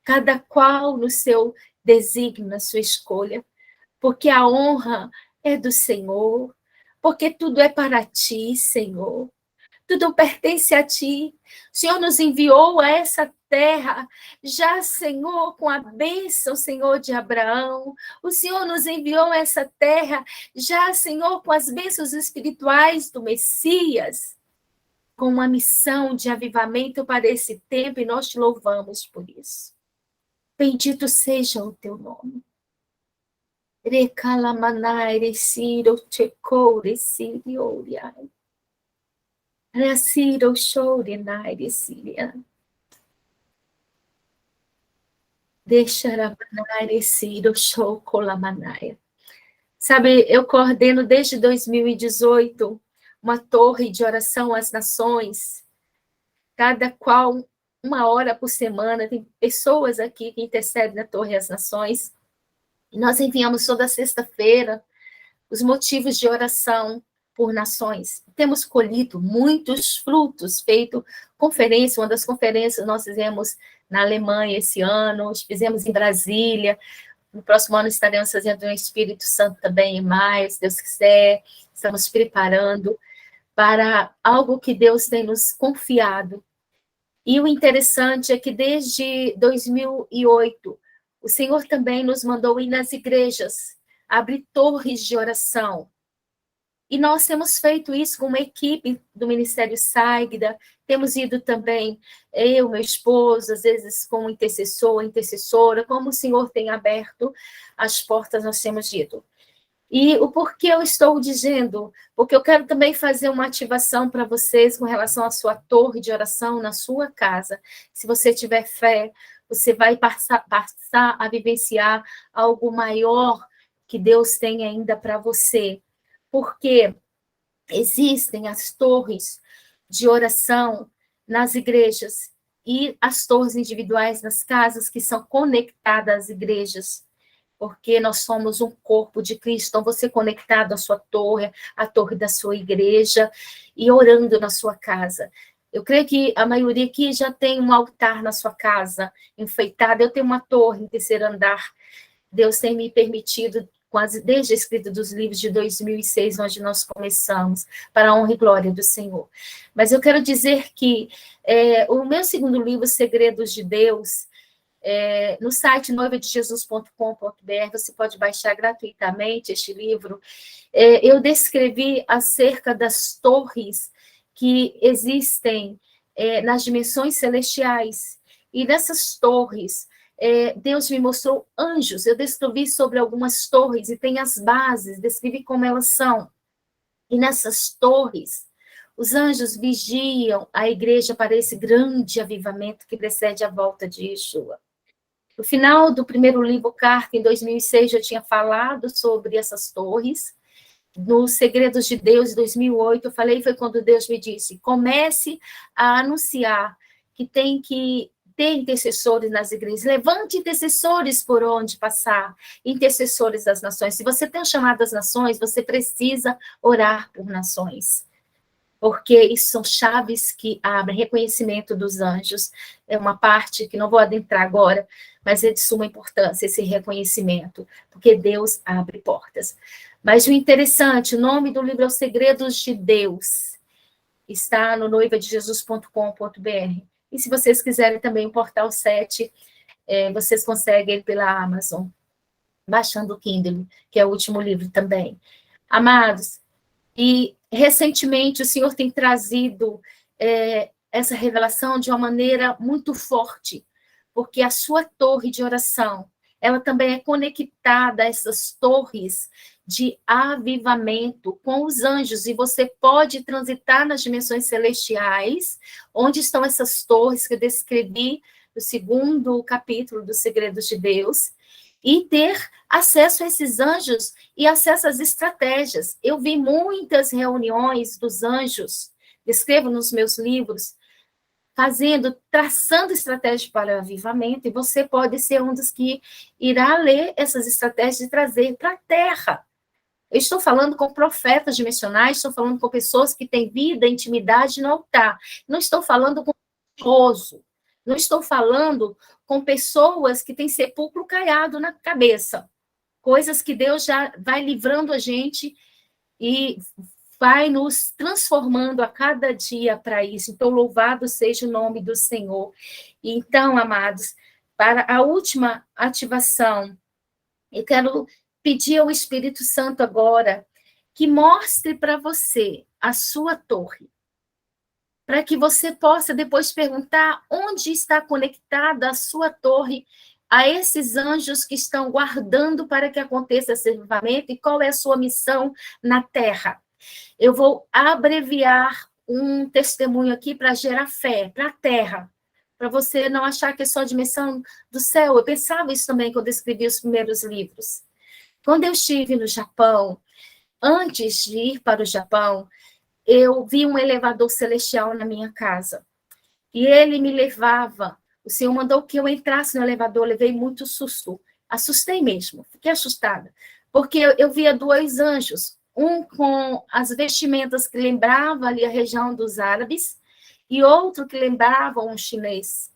Cada qual no seu desígnio, na sua escolha. Porque a honra é do Senhor. Porque tudo é para ti, Senhor. tudo pertence a ti. O Senhor nos enviou a essa terra, já, Senhor, com a bênção, Senhor, de Abraão. O Senhor nos enviou a essa terra, já, Senhor, com as bênçãos espirituais do Messias, com uma missão de avivamento para esse tempo, e nós te louvamos por isso. Bendito seja o teu nome. Recalamanai, reciro, checou, reciri, oriai. Reciro, chourinai, reciria. Deixaramanai, reciro, chocolamanai. Sabe, eu coordeno desde 2018 uma torre de oração às nações, cada qual 1 hora por semana. Tem pessoas aqui que intercedem na Torre às Nações. E nós enviamos toda sexta-feira os motivos de oração por nações. Temos colhido muitos frutos, feito conferência, uma das conferências nós fizemos na Alemanha esse ano, fizemos em Brasília. No próximo ano estaremos fazendo no Espírito Santo também em maio, se Deus quiser. Estamos preparando para algo que Deus tem nos confiado. E o interessante é que desde 2008, o Senhor também nos mandou ir nas igrejas, abrir torres de oração. E nós temos feito isso com uma equipe do Ministério Ságida, temos ido também, eu, meu esposo, às vezes com um intercessor, intercessora, como o Senhor tem aberto as portas, nós temos ido. E o porquê eu estou dizendo? Porque eu quero também fazer uma ativação para vocês com relação à sua torre de oração na sua casa. Se você tiver fé, você vai passar a vivenciar algo maior que Deus tem ainda para você. Porque existem as torres de oração nas igrejas e as torres individuais nas casas que são conectadas às igrejas. Porque nós somos um corpo de Cristo, então você conectado à sua torre, à torre da sua igreja, e orando na sua casa. Eu creio que a maioria aqui já tem um altar na sua casa, enfeitado. Eu tenho uma torre em 3º andar. Deus tem me permitido, quase desde a escrita dos livros de 2006, onde nós começamos, para a honra e glória do Senhor. Mas eu quero dizer que o meu 2º livro, Segredos de Deus, no site noivadejesus.com.br, você pode baixar gratuitamente este livro. Eu descrevi acerca das torres que existem nas dimensões celestiais, e nessas torres, Deus me mostrou anjos. Eu descrevi sobre algumas torres, e tem as bases, descrevi como elas são. E nessas torres, os anjos vigiam a igreja para esse grande avivamento que precede a volta de Yeshua. No final do primeiro livro, Carta, em 2006, eu tinha falado sobre essas torres. No Segredos de Deus, em 2008, eu falei, foi quando Deus me disse, comece a anunciar que tem que ter intercessores nas igrejas, levante intercessores por onde passar, intercessores das nações. Se você tem um chamado das nações, você precisa orar por nações. Porque isso são chaves que abrem. Reconhecimento dos anjos é uma parte que não vou adentrar agora, mas é de suma importância esse reconhecimento, porque Deus abre portas. Mas o interessante, o nome do livro é Os Segredos de Deus, está no noivadejesus.com.br. E se vocês quiserem também o Portal 7, vocês conseguem pela Amazon, baixando o Kindle, que é o último livro também. Amados, e recentemente o Senhor tem trazido essa revelação de uma maneira muito forte, porque a sua torre de oração, ela também é conectada a essas torres de avivamento com os anjos, e você pode transitar nas dimensões celestiais, onde estão essas torres que eu descrevi no 2º capítulo dos Segredos de Deus, e ter acesso a esses anjos e acesso às estratégias. Eu vi muitas reuniões dos anjos, descrevo nos meus livros, traçando estratégias para o avivamento, e você pode ser um dos que irá ler essas estratégias e trazer para a terra. Eu estou falando com profetas dimensionais, estou falando com pessoas que têm vida, intimidade no altar. Não estou falando com religioso. Não estou falando com pessoas que têm sepulcro caiado na cabeça. Coisas que Deus já vai livrando a gente e vai nos transformando a cada dia para isso. Então, louvado seja o nome do Senhor. Então, amados, para a última ativação, eu quero pedir ao Espírito Santo agora que mostre para você a sua torre, para que você possa depois perguntar onde está conectada a sua torre a esses anjos que estão guardando para que aconteça esse avivamento e qual é a sua missão na terra. Eu vou abreviar um testemunho aqui para gerar fé, para a terra, para você não achar que é só a dimensão do céu. Eu pensava isso também quando eu escrevi os primeiros livros. Quando eu estive no Japão, antes de ir para o Japão, eu vi um elevador celestial na minha casa. E ele me levava, o Senhor mandou que eu entrasse no elevador, levei muito susto. Assustei mesmo, fiquei assustada. Porque eu via 2 anjos, um com as vestimentas que lembrava ali a região dos árabes, e outro que lembrava um chinês.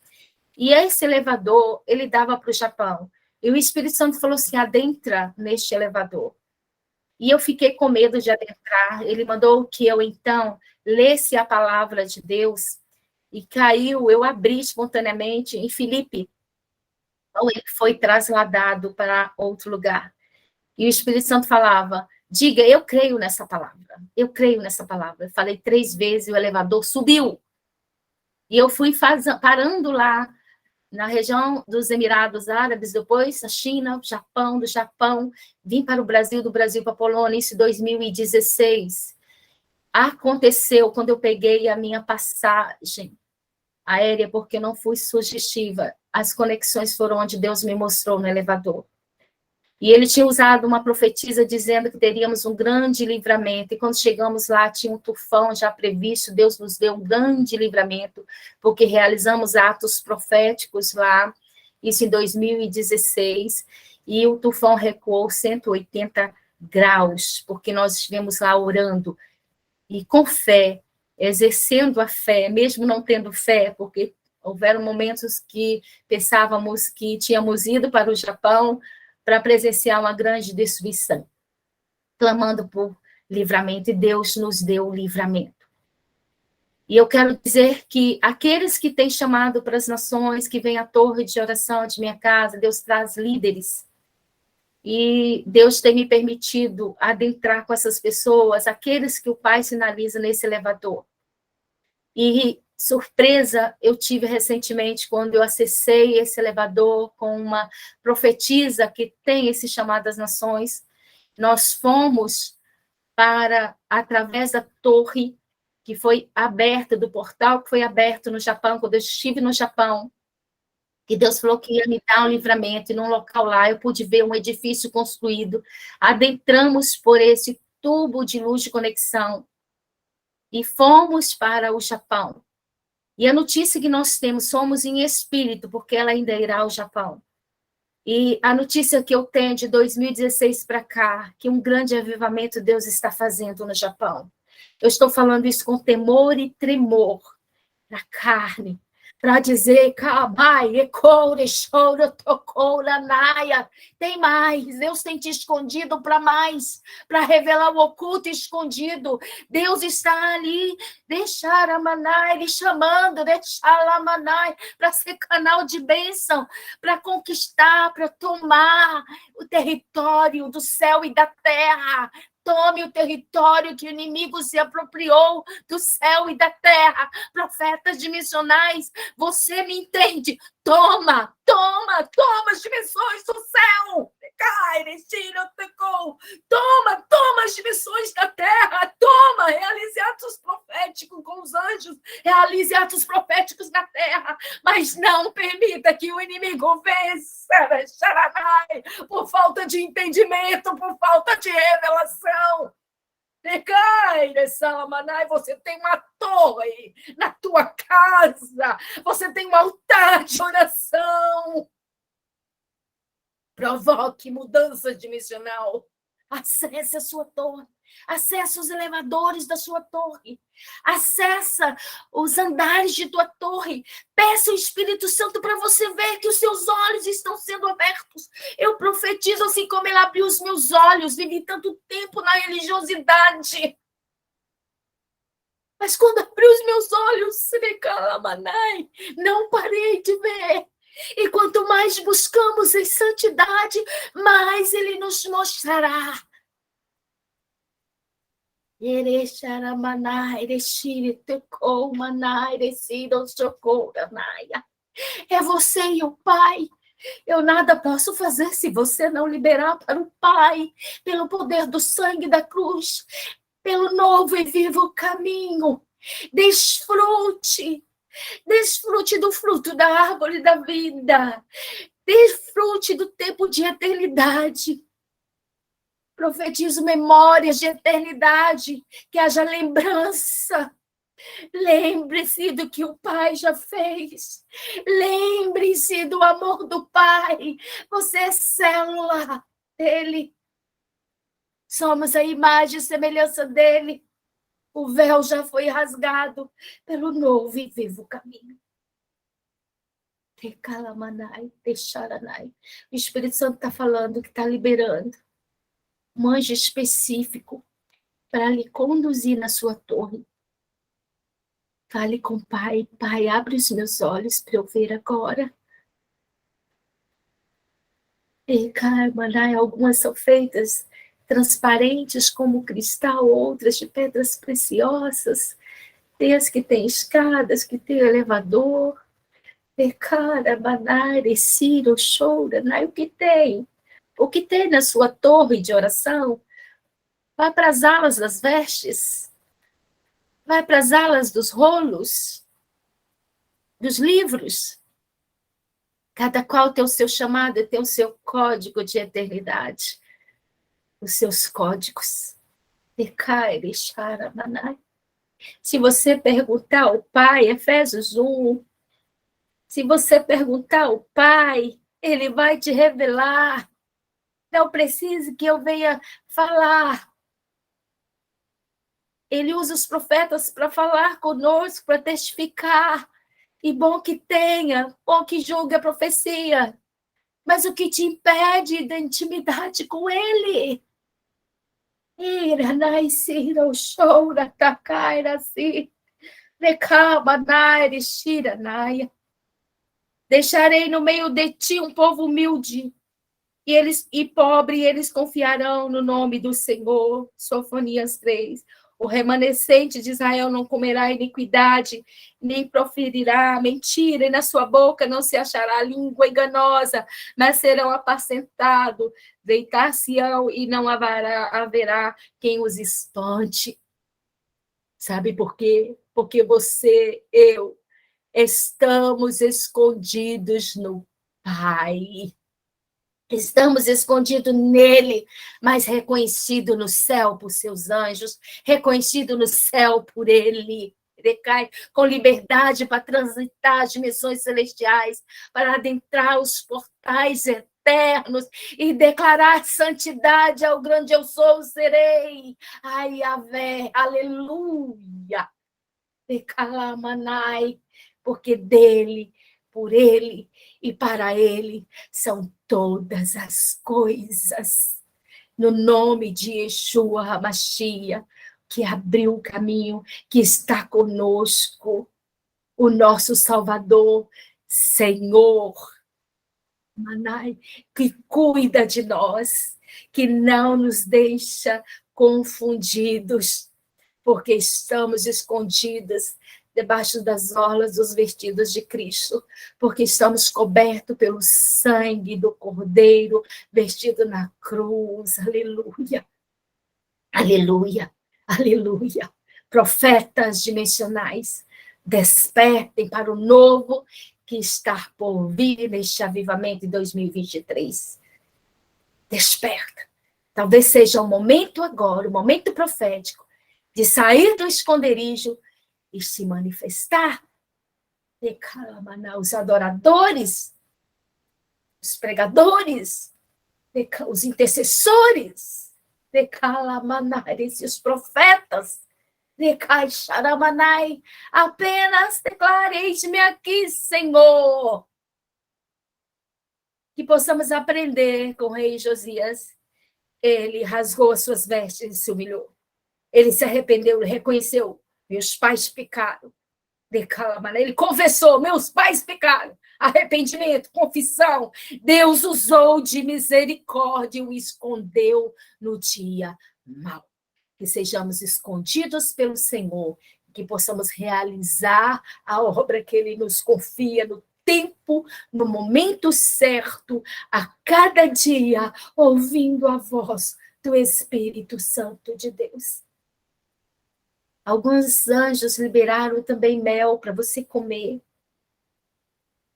E esse elevador, ele dava para o Japão. E o Espírito Santo falou assim, adentra neste elevador. E eu fiquei com medo de adentrar. Ele mandou que eu, então, lesse a palavra de Deus. E caiu, eu abri espontaneamente em Filipe. Então, ele foi trasladado para outro lugar. E o Espírito Santo falava, diga, eu creio nessa palavra. Eu creio nessa palavra. Eu falei 3 vezes e o elevador subiu. E eu fui parando lá, na região dos Emirados Árabes, depois a China, o Japão, do Japão, vim para o Brasil, do Brasil para a Polônia, isso em 2016. Aconteceu quando eu peguei a minha passagem aérea, porque eu não fui sugestiva. As conexões foram onde Deus me mostrou no elevador. E ele tinha usado uma profetisa dizendo que teríamos um grande livramento. E quando chegamos lá, tinha um tufão já previsto. Deus nos deu um grande livramento, porque realizamos atos proféticos lá, isso em 2016. E o tufão recuou 180 graus, porque nós estivemos lá orando. E com fé, exercendo a fé, mesmo não tendo fé, porque houveram momentos que pensávamos que tínhamos ido para o Japão para presenciar uma grande destruição, clamando por livramento, e Deus nos deu livramento. E eu quero dizer que aqueles que têm chamado para as nações, que vêm à torre de oração de minha casa, Deus traz líderes, e Deus tem me permitido adentrar com essas pessoas, aqueles que o Pai sinaliza nesse elevador. E surpresa eu tive recentemente quando eu acessei esse elevador com uma profetisa que tem esse chamado às nações. Nós fomos para, através da torre que foi aberta, do portal que foi aberto no Japão, quando eu estive no Japão, que Deus falou que ia me dar um livramento, e num local lá eu pude ver um edifício construído, adentramos por esse tubo de luz de conexão, e fomos para o Japão. E a notícia que nós temos, somos em espírito, porque ela ainda irá ao Japão. E a notícia que eu tenho de 2016 para cá, que um grande avivamento Deus está fazendo no Japão. Eu estou falando isso com temor e tremor na carne, para dizer, tem mais, Deus tem te escondido para mais, para revelar o oculto escondido. Deus está ali, deixar a manai, ele chamando, deixar a manai, para ser canal de bênção, para conquistar, para tomar o território do céu e da terra. Tome o território que o inimigo se apropriou do céu e da terra. Profetas dimensionais, você me entende? Toma as dimensões do céu. Toma as dimensões da terra. Toma, realize atos proféticos com os anjos. Realize atos proféticos na terra. Mas não permita que o inimigo vença, por falta de entendimento, por falta de revelação. Você tem uma torre na tua casa, você tem um altar de oração. Provoque mudança dimensional. Acesse a sua torre. Acesse os elevadores da sua torre. Acessa os andares de tua torre. Peça o Espírito Santo para você ver que os seus olhos estão sendo abertos. Eu profetizo assim como ele abriu os meus olhos. Vivi tanto tempo na religiosidade. Mas quando abri os meus olhos, Recalamanai, não parei de ver. E quanto mais buscamos em santidade, mais Ele nos mostrará. É você e o Pai. Eu nada posso fazer se você não liberar para o Pai, pelo poder do sangue da cruz, pelo novo e vivo caminho. Desfrute do fruto da árvore da vida. Desfrute do tempo de eternidade. Profetizo memórias de eternidade, que haja lembrança. Lembre-se do que o Pai já fez. Lembre-se do amor do Pai. Você é célula dele. Somos a imagem e semelhança dele. O véu já foi rasgado pelo novo e vivo caminho. Recalamanai, deixaranai. O Espírito Santo está falando que está liberando um anjo específico para lhe conduzir na sua torre. Fale com o Pai. Pai, abre os meus olhos para eu ver agora. Recalamanai, algumas são feitas transparentes como cristal, outras de pedras preciosas. Tem as que têm escadas, que tem elevador. Recalamanai, Ciro, chora, o que tem? O que tem na sua torre de oração? Vai para as alas das vestes. Vai para as alas dos rolos, dos livros. Cada qual tem o seu chamado e tem o seu código de eternidade. Os seus códigos. Se você perguntar ao Pai, Efésios 1, se você perguntar ao Pai, Ele vai te revelar. Não precisa que eu venha falar. Ele usa os profetas para falar conosco, para testificar. E bom que tenha, bom que julgue a profecia. Mas o que te impede da intimidade com Ele? Deixarei no meio de ti um povo humilde e pobre, e eles confiarão no nome do Senhor. Sofonias 3. O remanescente de Israel não comerá iniquidade, nem proferirá mentira, e na sua boca não se achará língua enganosa, mas serão apacentados, deitar-se-ão e não haverá quem os espante. Sabe por quê? Porque você, eu, estamos escondidos no Pai. Estamos escondidos nele, mas reconhecido no céu por seus anjos, reconhecido no céu por ele. Recai com liberdade para transitar as dimensões celestiais, para adentrar os portais eternos e declarar santidade ao grande eu sou, serei. Ai, Yahvé, aleluia. Recalamanai, porque dele, por ele e para ele são todas as coisas. No nome de Yeshua HaMashiach, que abriu o caminho, que está conosco, o nosso Salvador, Senhor, Manai, que cuida de nós, que não nos deixa confundidos, porque estamos escondidos debaixo das orlas dos vestidos de Cristo, porque estamos cobertos pelo sangue do Cordeiro, vestido na cruz. Aleluia, aleluia, aleluia. Profetas dimensionais, despertem para o novo que está por vir neste avivamento em 2023. Desperta. Talvez seja o momento agora, o momento profético, de sair do esconderijo e se manifestar. Os adoradores, os pregadores, os intercessores, e os profetas, apenas declareis-me aqui, Senhor. Que possamos aprender com o rei Josias. Ele rasgou as suas vestes e se humilhou. Ele se arrependeu, reconheceu Meus pais pecaram. Ele confessou, meus pais pecaram. Arrependimento, confissão. Deus usou de misericórdia e o escondeu no dia mau. Que sejamos escondidos pelo Senhor, que possamos realizar a obra que Ele nos confia no tempo, no momento certo, a cada dia, ouvindo a voz do Espírito Santo de Deus. Alguns anjos liberaram também mel para você comer.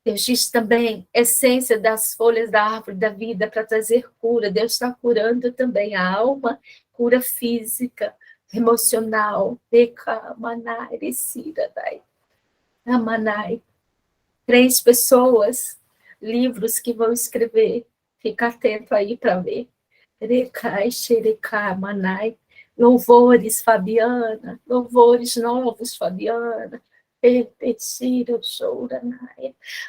Deus diz também, essência das folhas da árvore da vida para trazer cura. Deus está curando também a alma, cura física, emocional. Amanai. 3 pessoas, livros que vão escrever. Fica atento aí para ver. Manai. Louvores, Fabiana. Louvores novos, Fabiana.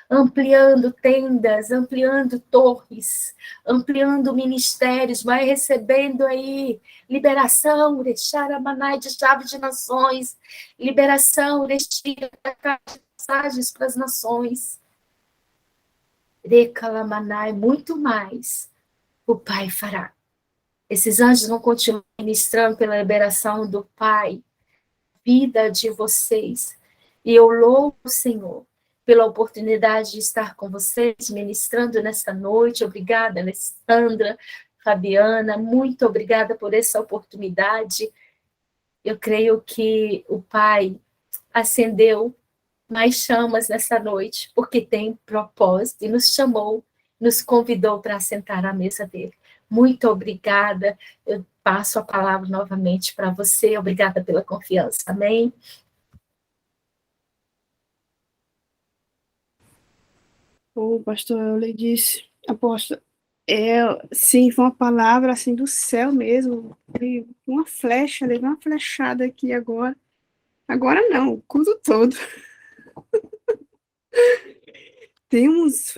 Ampliando tendas, ampliando torres, ampliando ministérios, vai recebendo aí liberação, deixar a manai de chave de nações, liberação, deixar passagens para as nações. Recalamanai, muito mais o Pai fará. Esses anjos vão continuar ministrando pela liberação do Pai, vida de vocês. E eu louvo o Senhor pela oportunidade de estar com vocês, ministrando nesta noite. Obrigada, Alessandra, Fabiana, muito obrigada por essa oportunidade. Eu creio que o Pai acendeu mais chamas nessa noite, porque tem propósito, e nos chamou, nos convidou para sentar à mesa dele. Muito obrigada. Eu passo a palavra novamente para você. Obrigada pela confiança. Amém? O pastor Euler disse, apóstolo, sim, foi uma palavra assim do céu mesmo, uma flecha, levei uma flechada aqui agora. Agora não, o culto todo. Tem uns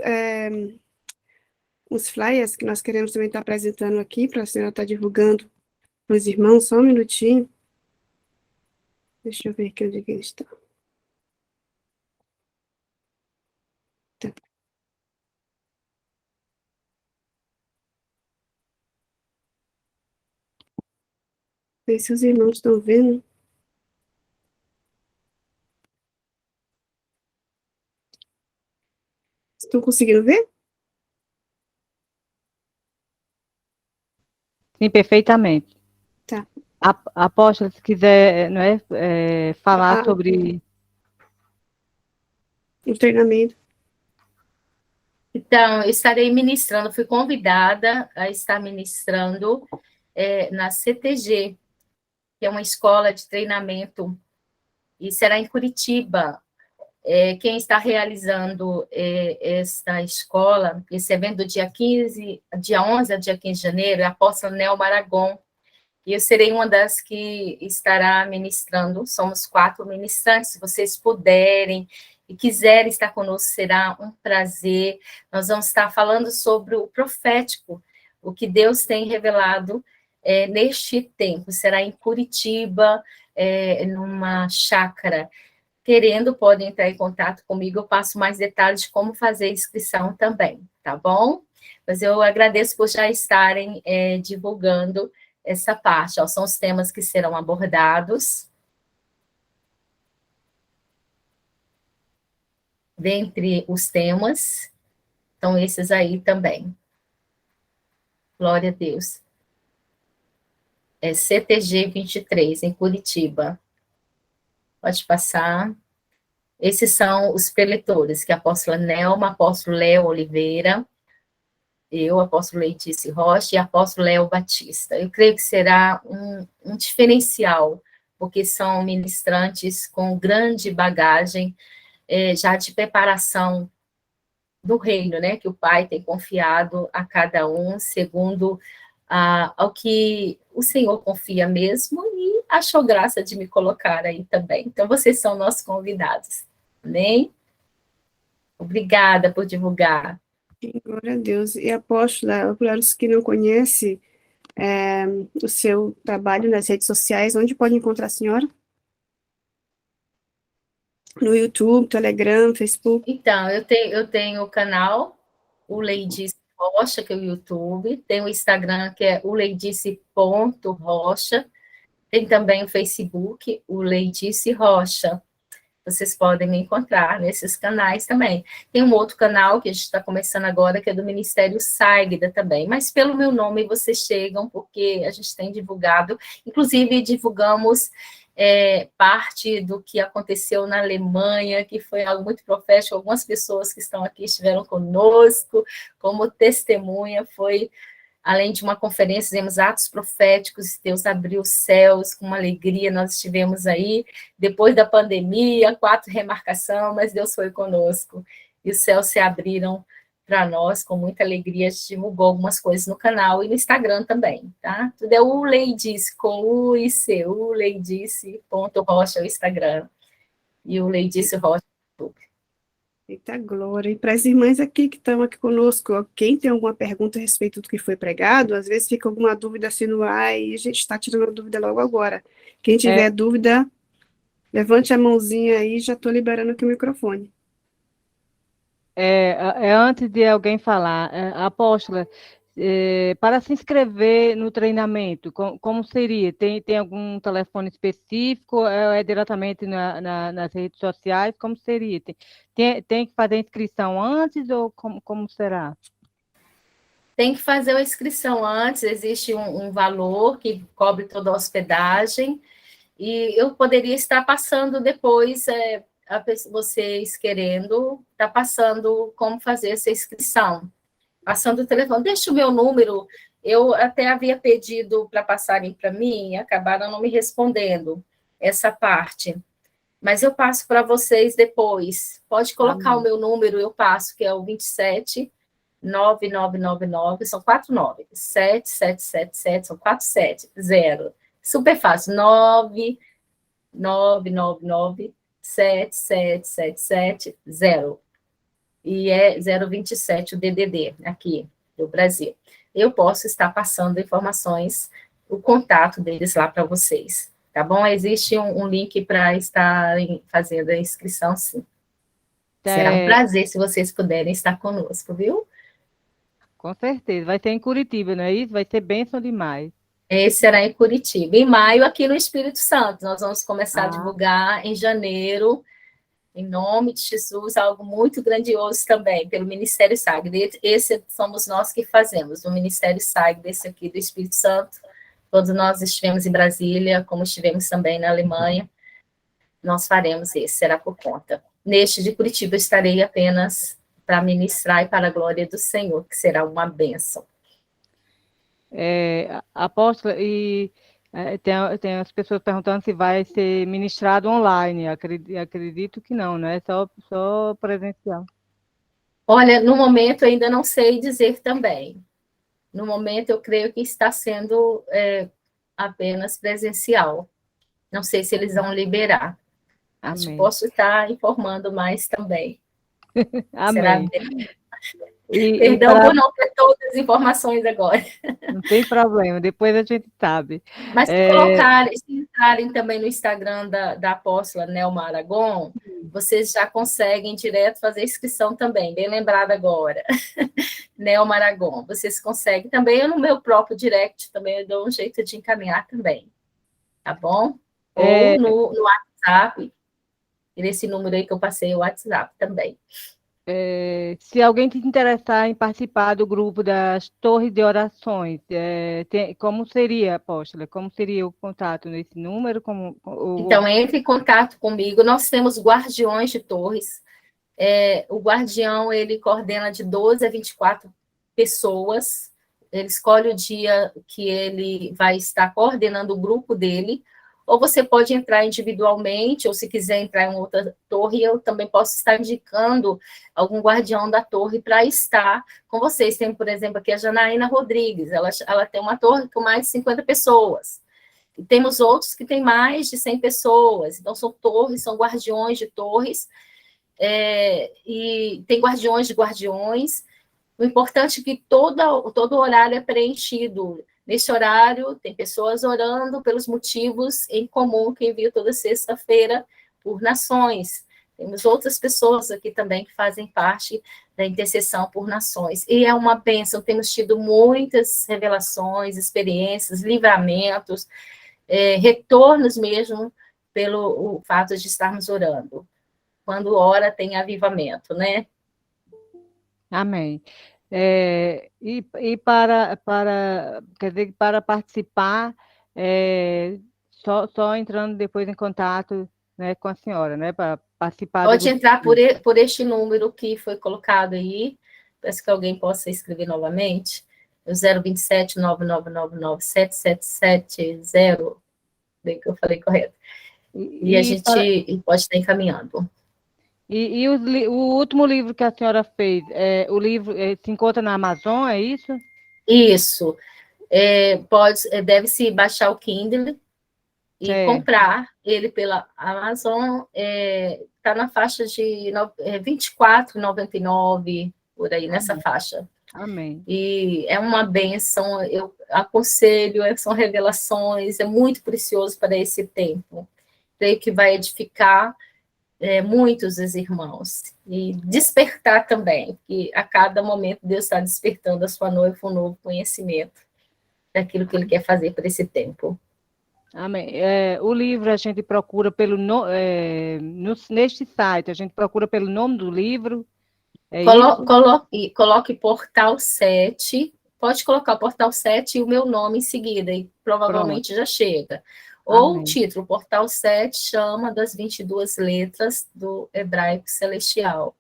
flyers que nós queremos também estar apresentando aqui, para a senhora estar divulgando para os irmãos, só um minutinho. Deixa eu ver aqui onde é que eles estão. Tá. Não sei se os irmãos estão vendo. Estão conseguindo ver? Sim, perfeitamente. Tá. Apóstolo, se quiser, não é, falar sobre O treinamento. Então, eu estarei ministrando, fui convidada a estar ministrando na CTG, que é uma escola de treinamento, e será em Curitiba. Quem está realizando esta escola, esse evento do dia 11 a dia 15 de janeiro, é a apóstola Nelma Aragon, e eu serei uma das que estará ministrando. Somos 4 ministrantes. Se vocês puderem e quiserem estar conosco, será um prazer. Nós vamos estar falando sobre o profético, o que Deus tem revelado neste tempo. Será em Curitiba, numa chácara. Querendo, podem entrar em contato comigo, eu passo mais detalhes de como fazer a inscrição também, tá bom? Mas eu agradeço por já estarem divulgando essa parte. São os temas que serão abordados. Dentre os temas, estão esses aí também. Glória a Deus. CTG 23, em Curitiba. Pode passar. Esses são os preletores, que é a apóstola Nelma, apóstolo Léo Oliveira, eu, apóstolo Leitice Rocha e apóstolo Léo Batista. Eu creio que será um diferencial, porque são ministrantes com grande bagagem, já de preparação do reino, né, que o Pai tem confiado a cada um, segundo ao que o Senhor confia mesmo, e achou graça de me colocar aí também. Então, vocês são nossos convidados. Amém? Obrigada por divulgar. Glória a Deus. E, apóstola, para os que não conhecem o seu trabalho nas redes sociais, onde pode encontrar a senhora? no YouTube, Telegram, Facebook? Então, eu tenho o canal, o Leidice Rocha, que é o YouTube, tem o Instagram, que é o leidice.rocha, tem também o Facebook, o Leidice Rocha. Vocês podem me encontrar nesses canais também. Tem um outro canal que a gente está começando agora, que é do Ministério Ságida também, mas pelo meu nome vocês chegam, porque a gente tem divulgado, inclusive divulgamos parte do que aconteceu na Alemanha, que foi algo muito profético. Algumas pessoas que estão aqui estiveram conosco, como testemunha, foi, além de uma conferência, fizemos atos proféticos, Deus abriu os céus com uma alegria, nós estivemos aí, depois da pandemia, 4 remarcação, mas Deus foi conosco, e os céus se abriram para nós, com muita alegria, a gente divulgou algumas coisas no canal e no Instagram também, tá? Tudo é o Leidice, com U e C, o Leidice.rocha, o Instagram, e o Leidice Rocha no YouTube. Eita glória. E para as irmãs aqui que estão aqui conosco, quem tem alguma pergunta a respeito do que foi pregado, às vezes fica alguma dúvida assim no ar e a gente está tirando a dúvida logo agora. Quem tiver dúvida, levante a mãozinha aí, já estou liberando aqui o microfone. Antes de alguém falar, apóstola, para se inscrever no treinamento, como seria? Tem algum telefone específico? Ou é diretamente nas redes sociais? Como seria? Tem que fazer inscrição antes ou como será? Tem que fazer a inscrição antes, existe um valor que cobre toda a hospedagem, e eu poderia estar passando depois, vocês querendo, tá passando como fazer essa inscrição. Passando o telefone, deixa o meu número, eu até havia pedido para passarem para mim, e acabaram não me respondendo essa parte. Mas eu passo para vocês depois. Pode colocar o meu número, eu passo, que é o 27 9999, são 4 9, 7777, são 4 7, 0. Super fácil, 9999 7777 0. E é 027 o DDD aqui do Brasil. Eu posso estar passando informações, o contato deles lá para vocês, tá bom? Existe um link para estarem fazendo a inscrição, sim. Será um prazer se vocês puderem estar conosco, viu? Com certeza. Vai ser em Curitiba, não é isso? Vai ser bênção demais. Esse será em Curitiba. Em maio, aqui no Espírito Santo. Nós vamos começar a divulgar em janeiro, em nome de Jesus, algo muito grandioso também, pelo Ministério Ságida. Esse somos nós que fazemos, do Ministério Ságida, esse aqui do Espírito Santo. Todos nós estivemos em Brasília, como estivemos também na Alemanha. Nós faremos esse, será por conta. Neste de Curitiba, eu estarei apenas para ministrar e para a glória do Senhor, que será uma bênção. Apóstola, e tem as pessoas perguntando se vai ser ministrado online. Acredito que não, né? Só presencial. Olha, no momento ainda não sei dizer também. No momento eu creio que está sendo apenas presencial. Não sei se eles vão liberar. Acho que posso estar informando mais também. Amém. Perdão por não ter todas as informações agora. Não tem problema, depois a gente sabe. Mas se entrarem também no Instagram da apóstola Nelma Aragon, vocês já conseguem direto fazer inscrição também, bem lembrado agora. Nelma Aragon, vocês conseguem também, eu no meu próprio direct também eu dou um jeito de encaminhar também, tá bom? Ou no WhatsApp, nesse número aí que eu passei, o WhatsApp também. Se alguém te interessar em participar do grupo das Torres de Orações, como seria, apóstola? Como seria o contato nesse número? Então, entre em contato comigo. Nós temos guardiões de torres. O guardião, ele coordena de 12 a 24 pessoas. Ele escolhe o dia que ele vai estar coordenando o grupo dele. Ou você pode entrar individualmente, ou se quiser entrar em outra torre, eu também posso estar indicando algum guardião da torre para estar com vocês. Tem, por exemplo, aqui a Janaína Rodrigues, ela tem uma torre com mais de 50 pessoas. E temos outros que têm mais de 100 pessoas. Então, são torres, são guardiões de torres, e tem guardiões de guardiões. O importante é que todo horário é preenchido. Nesse horário, tem pessoas orando pelos motivos em comum que envio toda sexta-feira por nações. Temos outras pessoas aqui também que fazem parte da intercessão por nações. E é uma bênção, temos tido muitas revelações, experiências, livramentos, retornos mesmo, pelo o fato de estarmos orando. Quando ora, tem avivamento, né? Amém. E quer dizer, para participar, só entrando depois em contato, né, com a senhora, né, para participar do Pode grupo. entrar por este número que foi colocado aí, peço que alguém possa escrever novamente, o 027 999 7770, bem que eu falei correto. E a gente pode estar encaminhando. O último livro que a senhora fez, o livro se encontra na Amazon, é isso? Isso. Deve-se baixar o Kindle e comprar ele pela Amazon. Está na faixa de R$ 24,99, por aí, nessa faixa. Amém. E é uma bênção, eu aconselho, são revelações, é muito precioso para esse tempo. Creio que vai edificar muitos dos irmãos, e despertar também, que a cada momento Deus está despertando a sua noiva um novo conhecimento daquilo que Ele quer fazer para esse tempo. Amém. O livro a gente procura neste site, a gente procura pelo nome do livro, Coloque Portal 7, pode colocar o Portal 7 e o meu nome em seguida, e provavelmente já chega. Ou o título, Portal 7, chama das 22 letras do hebraico celestial.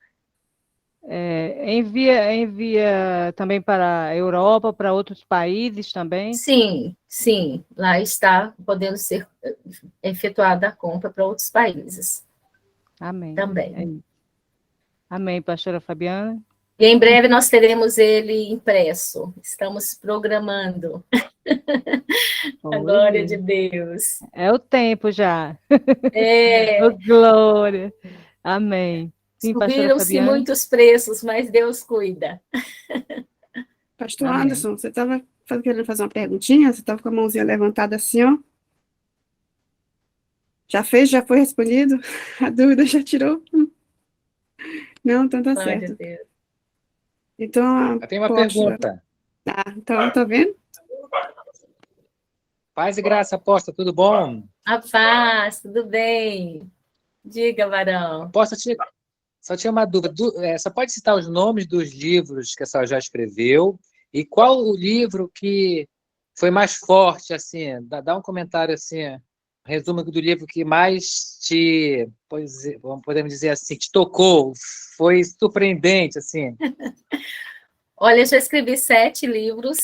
Envia também para a Europa, para outros países também? Sim. Lá está podendo ser efetuada a compra para outros países. Amém. Também. Amém, pastora Fabiana. E em breve nós teremos ele impresso. Estamos programando. A glória de Deus. É o tempo já. Glória. Amém. Subiram-se muitos preços, mas Deus cuida. Pastor Anderson, você estava querendo fazer uma perguntinha? Você estava com a mãozinha levantada assim, ó. Já fez? Já foi respondido? A dúvida já tirou? Não, então tá certo. Então, eu tenho uma pergunta. Tá, então, tá vendo? Paz e graça, apóstolo, tudo bom? A paz, tudo bem. Diga, varão. Apóstolo, só tinha uma dúvida. Só pode citar os nomes dos livros que a senhora já escreveu e qual o livro que foi mais forte, assim, dá um comentário, assim, resumo do livro que mais podemos dizer assim, te tocou, foi surpreendente, assim. Olha, eu já escrevi 7 livros,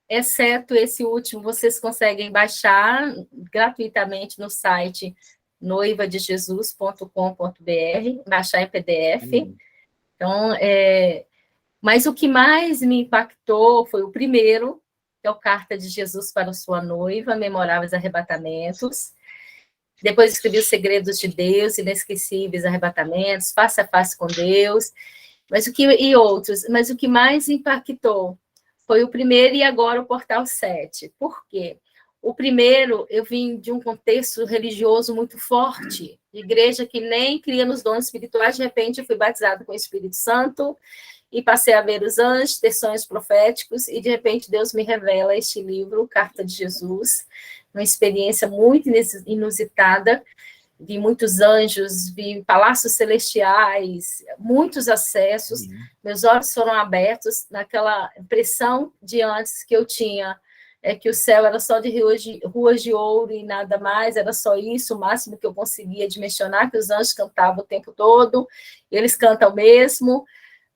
exceto esse último, vocês conseguem baixar gratuitamente no site noivadejesus.com.br, baixar em PDF. Então, mas o que mais me impactou foi o primeiro, que é o Carta de Jesus para Sua Noiva, Memoráveis Arrebatamentos. Depois escrevi Os Segredos de Deus, Inesquecíveis Arrebatamentos, Face a Face com Deus, e outros. Mas o que mais impactou foi o primeiro e agora o Portal 7. Por quê? O primeiro, eu vim de um contexto religioso muito forte, igreja que nem cria nos dons espirituais, de repente eu fui batizada com o Espírito Santo, e passei a ver os anjos, ter sonhos proféticos, e de repente Deus me revela este livro, Carta de Jesus, uma experiência muito inusitada, vi muitos anjos, vi palácios celestiais, muitos acessos, meus olhos foram abertos naquela impressão de antes que eu tinha, que o céu era só de ruas de ouro e nada mais, era só isso, o máximo que eu conseguia dimensionar, que os anjos cantavam o tempo todo, eles cantam mesmo,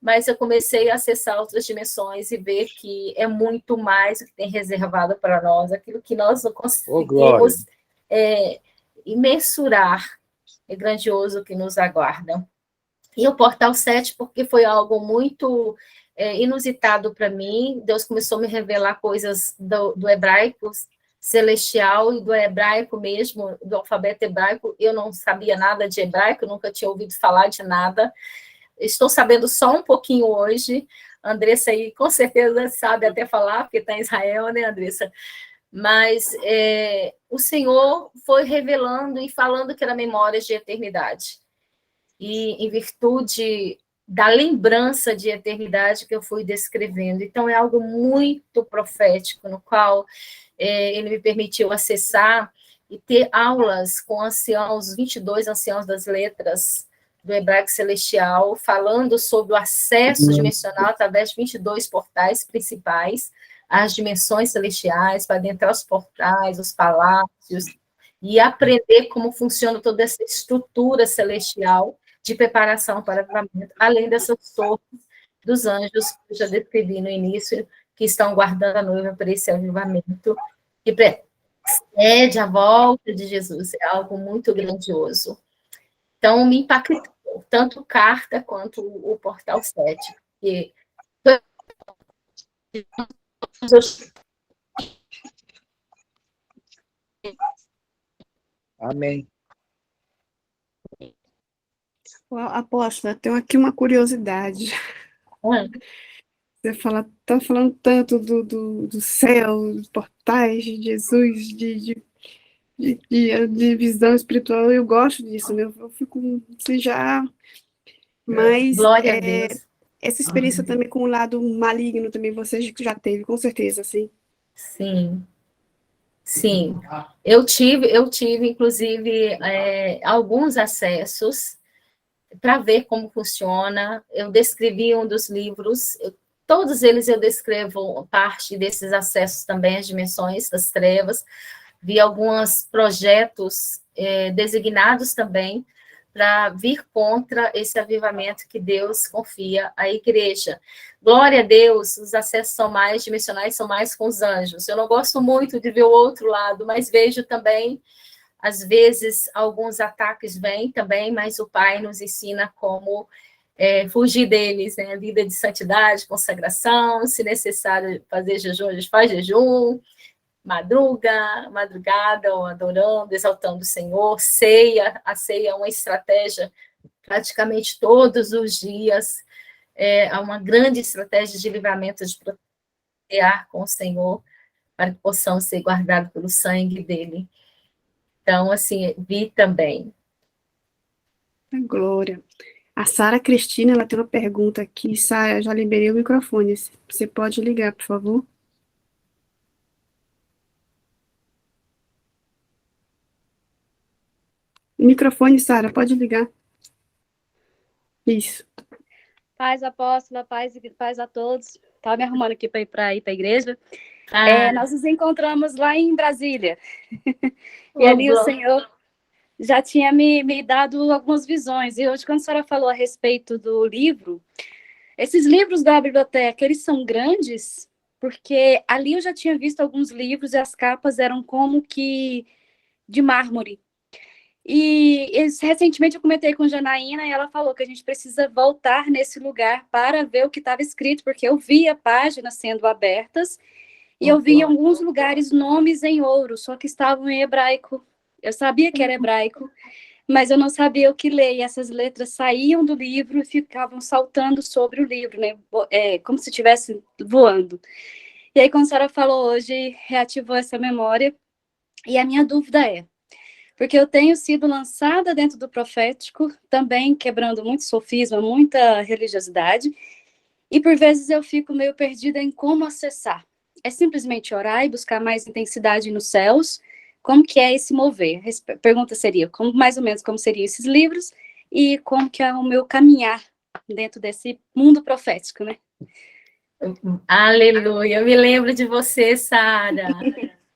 mas eu comecei a acessar outras dimensões e ver que é muito mais o que tem reservado para nós, aquilo que nós não conseguimos mensurar, é grandioso o que nos aguarda. E o Portal 7, porque foi algo muito inusitado para mim, Deus começou a me revelar coisas do hebraico celestial e do hebraico mesmo, do alfabeto hebraico. Eu não sabia nada de hebraico, nunca tinha ouvido falar de nada. Estou sabendo só um pouquinho hoje. A Andressa aí com certeza sabe até falar, porque está em Israel, né, Andressa? mas o Senhor foi revelando e falando que era memórias de eternidade. E em virtude da lembrança de eternidade que eu fui descrevendo. Então, é algo muito profético, no qual ele me permitiu acessar e ter aulas com anciãos, 22 anciãos das letras do Hebraico Celestial, falando sobre o acesso dimensional através de 22 portais principais, as dimensões celestiais, para adentrar os portais, os palácios, e aprender como funciona toda essa estrutura celestial de preparação para o avivamento, além dessas torres dos anjos que eu já descrevi no início, que estão guardando a noiva para esse avivamento, que precede a volta de Jesus. É algo muito grandioso. Então, me impactou, tanto carta quanto o Portal 7. Porque Amém. Apóstola, tenho aqui uma curiosidade. Você está falando tanto do céu, dos portais de Jesus, de visão espiritual, eu gosto disso, né? Eu fico assim, já... Mas glória a Deus. Essa experiência também com o lado maligno também você já teve, com certeza, sim. Sim. Eu tive inclusive, alguns acessos para ver como funciona. Eu descrevi um dos livros, todos eles eu descrevo parte desses acessos também às dimensões das trevas. Vi alguns projetos designados também para vir contra esse avivamento que Deus confia à igreja. Glória a Deus, os acessos são mais dimensionais, são mais com os anjos. Eu não gosto muito de ver o outro lado, mas vejo também, às vezes, alguns ataques vêm também, mas o Pai nos ensina como fugir deles, né? Vida de santidade, consagração, se necessário fazer jejum, a gente faz jejum, madrugada, ou adorando, exaltando o Senhor, ceia, a ceia é uma estratégia praticamente todos os dias, há uma grande estratégia de livramento, de proteger com o Senhor, para que possamos ser guardados pelo sangue dele. Então, assim, vi também. Glória. A Sara Cristina, ela tem uma pergunta aqui. Sara, já liberei o microfone. Você pode ligar, por favor? O microfone, Sara, pode ligar. Isso. Paz, apóstola, paz a todos. Estava me arrumando aqui para ir para a igreja. Nós nos encontramos lá em Brasília. E ali o Senhor já tinha me dado algumas visões. E hoje, quando a senhora falou a respeito do livro, esses livros da biblioteca, eles são grandes, porque ali eu já tinha visto alguns livros e as capas eram como que de mármore. E recentemente eu comentei com a Janaína e ela falou que a gente precisa voltar nesse lugar para ver o que estava escrito, porque eu via páginas sendo abertas e eu vi em alguns lugares nomes em ouro, só que estavam em hebraico. Eu sabia que era hebraico, mas eu não sabia o que ler, e essas letras saíam do livro e ficavam saltando sobre o livro, né? Como se estivesse voando. E aí, quando a senhora falou hoje, reativou essa memória, e a minha dúvida porque eu tenho sido lançada dentro do profético, também quebrando muito sofisma, muita religiosidade, e por vezes eu fico meio perdida em como acessar. É simplesmente orar e buscar mais intensidade nos céus? Como que é esse mover? A pergunta seria, mais ou menos, como seriam esses livros e como que é o meu caminhar dentro desse mundo profético, né? Aleluia, eu me lembro de você, Sara.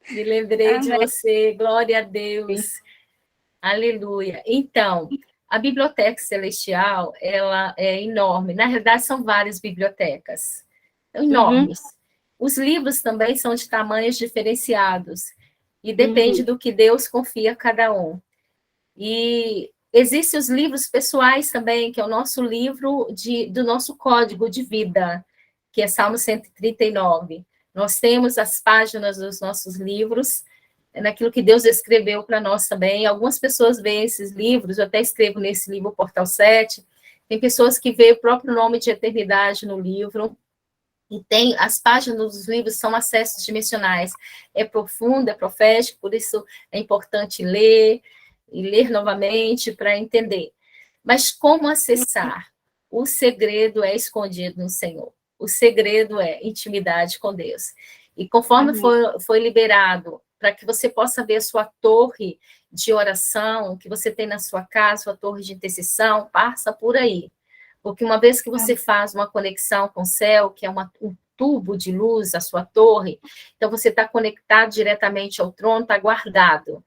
Me lembrei de você, glória a Deus. Aleluia. Então, a Biblioteca Celestial, ela é enorme. Na realidade, são várias bibliotecas. São enormes. Os livros também são de tamanhos diferenciados. E depende do que Deus confia a cada um. E existem os livros pessoais também, que é o nosso livro do nosso código de vida, que é Salmo 139. Nós temos as páginas dos nossos livros, naquilo que Deus escreveu para nós também. Algumas pessoas veem esses livros, eu até escrevo nesse livro, Portal 7, tem pessoas que veem o próprio nome de eternidade no livro, E tem as páginas dos livros são acessos dimensionais. É profundo, é profético, por isso é importante ler e ler novamente para entender. Mas como acessar? O segredo é escondido no Senhor. O segredo é intimidade com Deus. E conforme foi liberado, para que você possa ver a sua torre de oração, que você tem na sua casa, sua torre de intercessão, passa por aí. Porque uma vez que você faz uma conexão com o céu, que é um tubo de luz, a sua torre, então você está conectado diretamente ao trono, está guardado.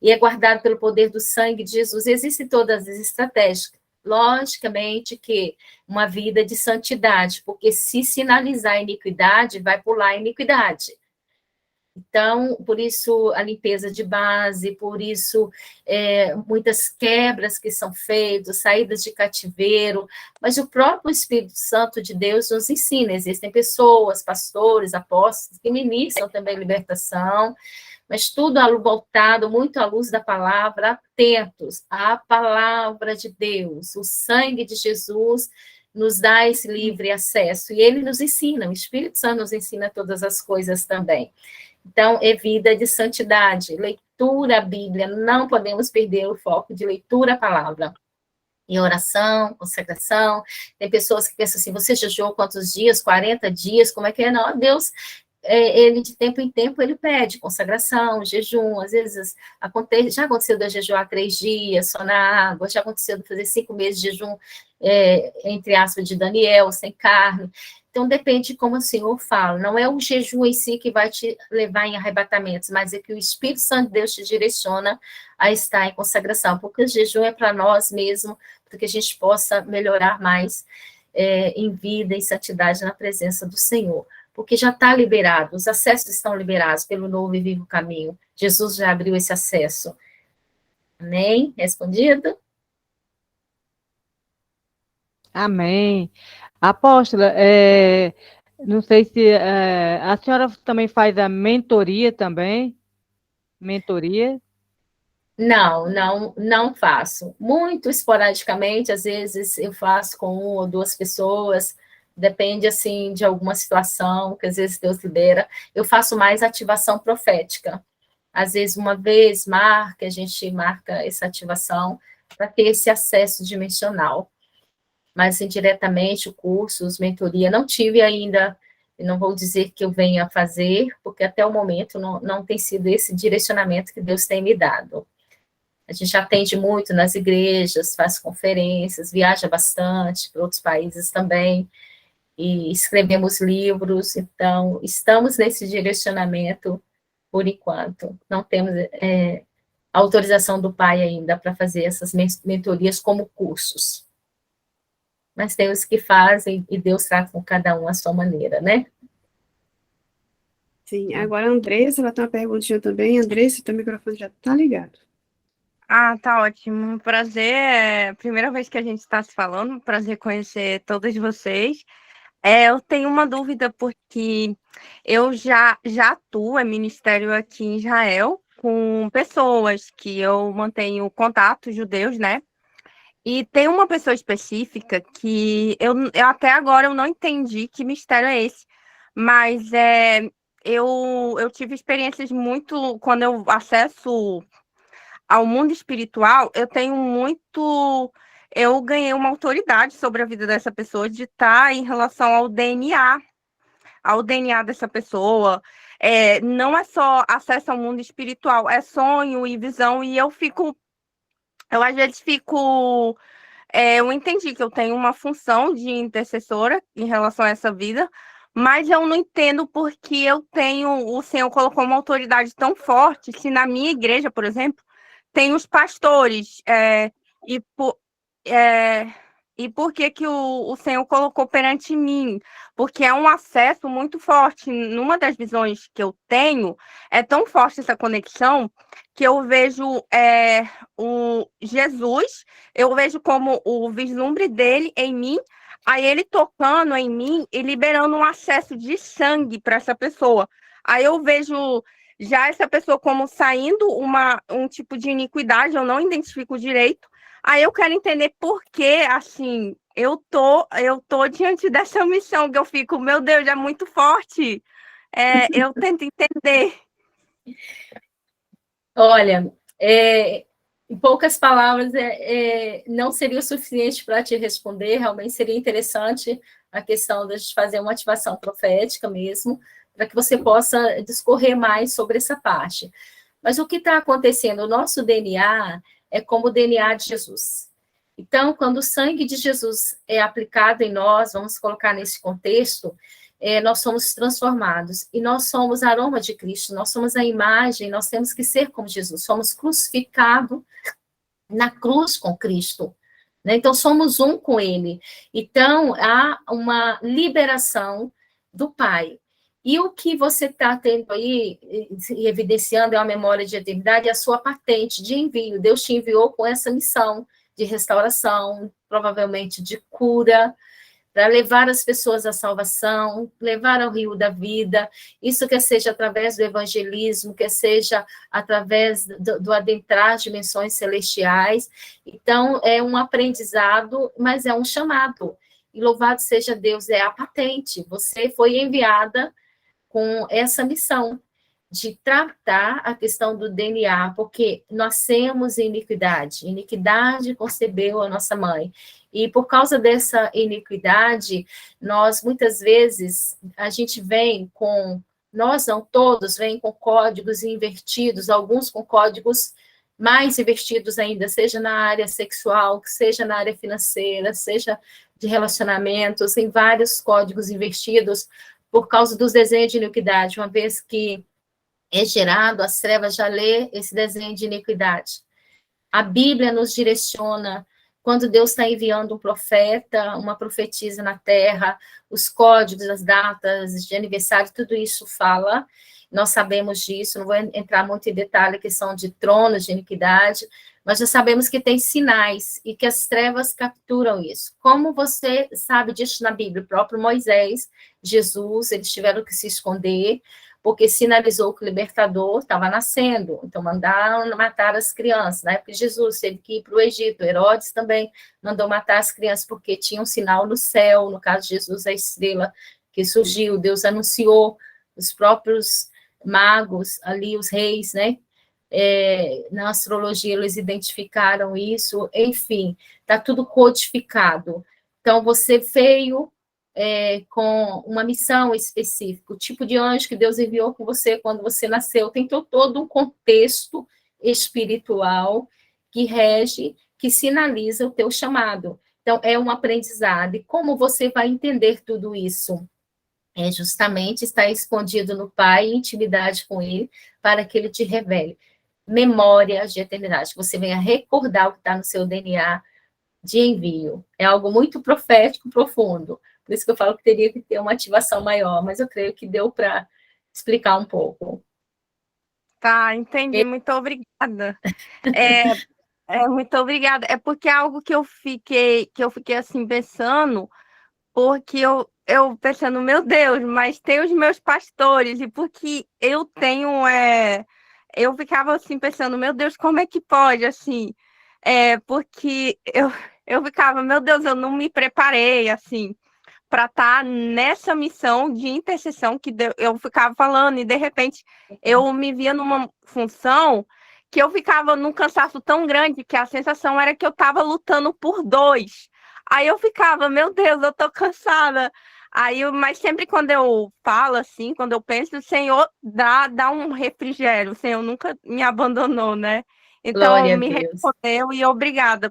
E é guardado pelo poder do sangue de Jesus. Existem todas as estratégias. Logicamente que uma vida de santidade, porque se sinalizar a iniquidade, vai pular a iniquidade. Então, por isso a limpeza de base, por isso muitas quebras que são feitas, saídas de cativeiro, mas o próprio Espírito Santo de Deus nos ensina. Existem pessoas, pastores, apóstolos, que ministram também libertação, mas tudo voltado muito à luz da palavra, atentos à palavra de Deus. O sangue de Jesus nos dá esse livre acesso, e ele nos ensina, o Espírito Santo nos ensina todas as coisas também. Então, é vida de santidade, leitura a Bíblia, não podemos perder o foco de leitura à palavra. E oração, consagração, tem pessoas que pensam assim, você jejuou quantos dias? 40 dias, como é que é? Não, Deus, ele de tempo em tempo, ele pede consagração, jejum, às vezes já aconteceu de eu jejuar 3 dias só na água, já aconteceu de fazer 5 meses de jejum, entre aspas, de Daniel, sem carne. Então, depende de como o Senhor fala. Não é o jejum em si que vai te levar em arrebatamentos, mas é que o Espírito Santo de Deus te direciona a estar em consagração, porque o jejum é para nós mesmos, para que a gente possa melhorar mais em vida e santidade na presença do Senhor. Porque já está liberado, os acessos estão liberados pelo novo e vivo caminho. Jesus já abriu esse acesso. Amém? Respondido? Amém. Apóstola, não sei se a senhora também faz a mentoria também? Mentoria? Não faço. Muito esporadicamente, às vezes eu faço com 1 ou 2 pessoas, depende, assim, de alguma situação, que às vezes Deus libera. Eu faço mais ativação profética. Às vezes, uma vez, a gente marca essa ativação para ter esse acesso dimensional. Mas, indiretamente, cursos, mentoria, não tive ainda, não vou dizer que eu venha fazer, porque até o momento não tem sido esse direcionamento que Deus tem me dado. A gente atende muito nas igrejas, faz conferências, viaja bastante para outros países também, e escrevemos livros, então, estamos nesse direcionamento por enquanto. Não temos autorização do pai ainda para fazer essas mentorias como cursos. Mas tem os que fazem, e Deus trata com cada um à sua maneira, né? Sim, agora a Andressa, ela tem uma perguntinha também. Andressa, teu microfone já está ligado. Ah, tá ótimo. Prazer, primeira vez que a gente está se falando, prazer conhecer todos vocês. Eu tenho uma dúvida, porque eu já atuo em ministério aqui em Israel com pessoas que eu mantenho contato, judeus, né? E tem uma pessoa específica que eu até agora eu não entendi que mistério é esse, mas eu tive experiências muito, quando eu acesso ao mundo espiritual, eu ganhei uma autoridade sobre a vida dessa pessoa de estar em relação ao DNA dessa pessoa. Não é só acesso ao mundo espiritual, é sonho e visão, e eu às vezes fico, eu entendi que eu tenho uma função de intercessora em relação a essa vida, mas eu não entendo porque o Senhor colocou uma autoridade tão forte, se na minha igreja, por exemplo, tem os pastores, e por que o Senhor colocou perante mim? Porque é um acesso muito forte. Numa das visões que eu tenho, é tão forte essa conexão que eu vejo o Jesus, eu vejo como o vislumbre dele em mim, aí ele tocando em mim e liberando um acesso de sangue para essa pessoa. Aí eu vejo já essa pessoa como saindo um tipo de iniquidade, eu não identifico direito. Aí eu quero entender por que, assim, eu tô diante dessa missão que eu fico, meu Deus, é muito forte. Eu tento entender. Olha, em poucas palavras, não seria o suficiente para te responder, realmente seria interessante a questão de a gente fazer uma ativação profética mesmo, para que você possa discorrer mais sobre essa parte. Mas o que está acontecendo? O nosso DNA é como o DNA de Jesus. Então, quando o sangue de Jesus é aplicado em nós, vamos colocar nesse contexto, nós somos transformados. E nós somos aroma de Cristo, nós somos a imagem, nós temos que ser como Jesus. Somos crucificados na cruz com Cristo. Né? Então, somos um com Ele. Então, há uma liberação do Pai. E o que você está tendo aí, e evidenciando, é uma memória de eternidade, é a sua patente de envio. Deus te enviou com essa missão de restauração, provavelmente de cura, para levar as pessoas à salvação, levar ao rio da vida, isso quer seja através do evangelismo, quer seja através do adentrar dimensões celestiais. Então, é um aprendizado, mas é um chamado. E louvado seja Deus, é a patente. Você foi enviada com essa missão de tratar a questão do DNA, porque nascemos em iniquidade. Iniquidade concebeu a nossa mãe. E por causa dessa iniquidade, nós, muitas vezes, a gente vem com, nós não todos, vêm com códigos invertidos, alguns com códigos mais invertidos ainda, seja na área sexual, seja na área financeira, seja de relacionamentos, em vários códigos invertidos, por causa dos desenhos de iniquidade, uma vez que é gerado, as trevas já lê esse desenho de iniquidade. A Bíblia nos direciona quando Deus está enviando um profeta, uma profetisa na terra, os códigos, as datas de aniversário, tudo isso fala, nós sabemos disso, não vou entrar muito em detalhe, que são de tronos de iniquidade, mas já sabemos que tem sinais e que as trevas capturam isso. Como você sabe disso na Bíblia? O próprio Moisés, Jesus, eles tiveram que se esconder, porque sinalizou que o libertador estava nascendo, então mandaram matar as crianças. Na época de Jesus, teve que ir para o Egito, Herodes também mandou matar as crianças, porque tinha um sinal no céu, no caso de Jesus, a estrela que surgiu, Deus anunciou, os próprios magos ali, os reis, né? Na astrologia eles identificaram isso, enfim, está tudo codificado. Então, você veio com uma missão específica, o tipo de anjo que Deus enviou com você quando você nasceu, tem todo um contexto espiritual que rege, que sinaliza o teu chamado. Então, é um aprendizado. E como você vai entender tudo isso? É justamente estar escondido no Pai, em intimidade com Ele, para que Ele te revele. Memória de eternidade, que você venha recordar o que está no seu DNA de envio. É algo muito profético, profundo. Por isso que eu falo que teria que ter uma ativação maior, mas eu creio que deu para explicar um pouco. Tá, entendi. Muito obrigada. Muito obrigada. É porque é algo que eu fiquei assim pensando, porque eu pensando, meu Deus, mas tem os meus pastores, e porque eu tenho, eu ficava assim pensando, meu Deus, como é que pode, assim, porque eu ficava, meu Deus, eu não me preparei, assim, para estar nessa missão de intercessão que eu ficava falando, e de repente eu me via numa função que eu ficava num cansaço tão grande que a sensação era que eu estava lutando por dois. Aí eu ficava, meu Deus, eu tô cansada. Mas sempre quando eu falo assim, quando eu penso, o Senhor dá um refrigério, o Senhor nunca me abandonou, né? Então, Glória a me Deus. respondeu e obrigada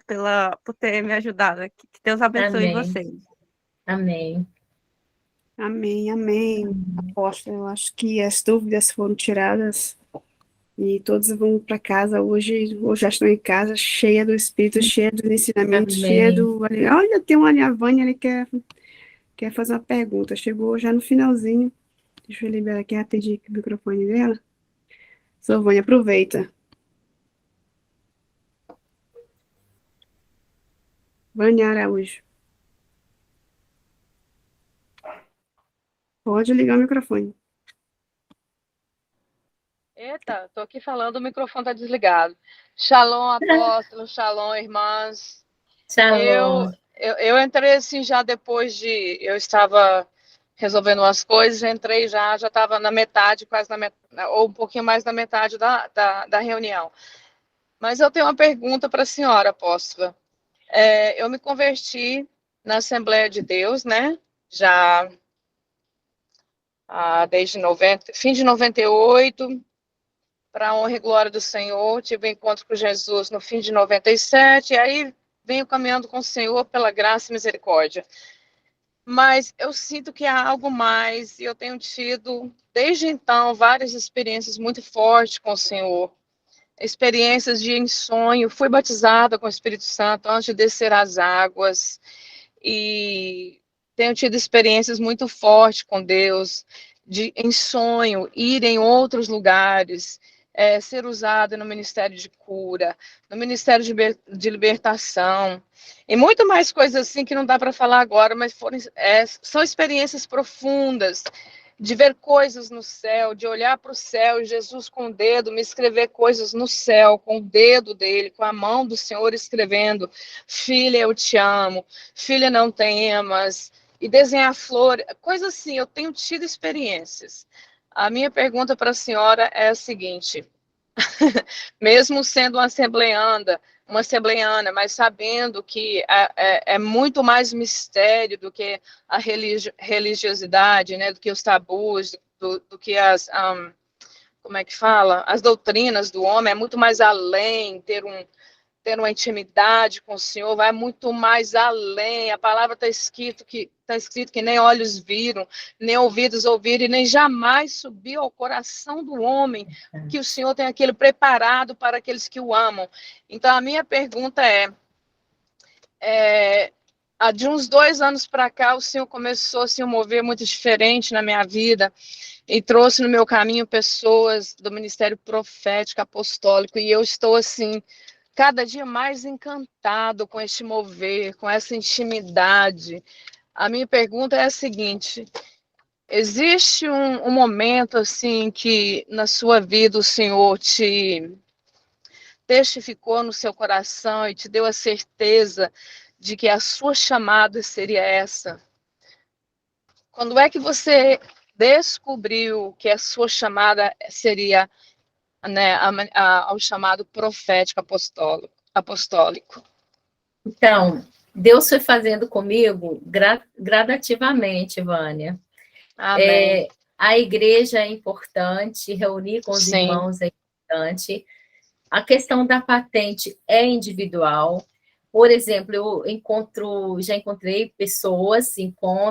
por ter me ajudado. Que Deus abençoe Amém. vocês. Amém. Amém, amém. Apóstolo, eu acho que as dúvidas foram tiradas e todos vão para casa hoje, ou já estão em casa, cheia do Espírito, cheia do ensinamento, cheia Amém. do... Olha, tem uma a Vânia, ele quer fazer uma pergunta. Chegou já no finalzinho. Deixa eu liberar aqui, atender o microfone dela. Sô, Vânia, aproveita. Vânia Araújo. Pode ligar o microfone. Eita, estou aqui falando, o microfone está desligado. Shalom, apóstolo, shalom, irmãs. Shalom. Eu entrei assim já depois de... Eu estava resolvendo umas coisas, entrei já estava na metade, quase na metade, ou um pouquinho mais da metade da reunião. Mas eu tenho uma pergunta para a senhora, apóstola. Eu me converti na Assembleia de Deus, né? Já desde fim de 98, para a honra e glória do Senhor. Tive um encontro com Jesus no fim de 97, e aí venho caminhando com o Senhor pela graça e misericórdia. Mas eu sinto que há algo mais, e eu tenho tido, desde então, várias experiências muito fortes com o Senhor. Experiências de sonho. Fui batizada com o Espírito Santo antes de descer as águas, e tenho tido experiências muito fortes com Deus, em sonho, ir em outros lugares, ser usada no ministério de cura, no ministério de libertação, e muito mais coisas assim que não dá para falar agora, mas são experiências profundas, de ver coisas no céu, de olhar para o céu, e Jesus com o dedo, me escrever coisas no céu, com o dedo dele, com a mão do Senhor escrevendo: filha, eu te amo, filha, não temas, e desenhar flores, coisas assim. Eu tenho tido experiências. A minha pergunta para a senhora é a seguinte: mesmo sendo uma assembleiana, mas sabendo que é muito mais mistério do que a religiosidade, né, do que os tabus, do que como é que fala? As doutrinas do homem, é muito mais além, ter uma intimidade com o Senhor, vai muito mais além. A palavra está escrito que nem olhos viram, nem ouvidos ouviram, e nem jamais subiu ao coração do homem, que o Senhor tem aquilo preparado para aqueles que o amam. Então, a minha pergunta de uns 2 anos para cá, o Senhor começou a se mover muito diferente na minha vida, e trouxe no meu caminho pessoas do ministério profético, apostólico, e eu estou assim, cada dia mais encantado com este mover, com essa intimidade. A minha pergunta é a seguinte: existe um momento assim que na sua vida o Senhor te testificou no seu coração e te deu a certeza de que a sua chamada seria essa? Quando é que você descobriu que a sua chamada seria, né, ao chamado profético apostólico? Então, Deus foi fazendo comigo gradativamente, Vânia. Amém. A igreja é importante, reunir com os irmãos é importante. A questão da patente é individual. Por exemplo, já encontrei pessoas,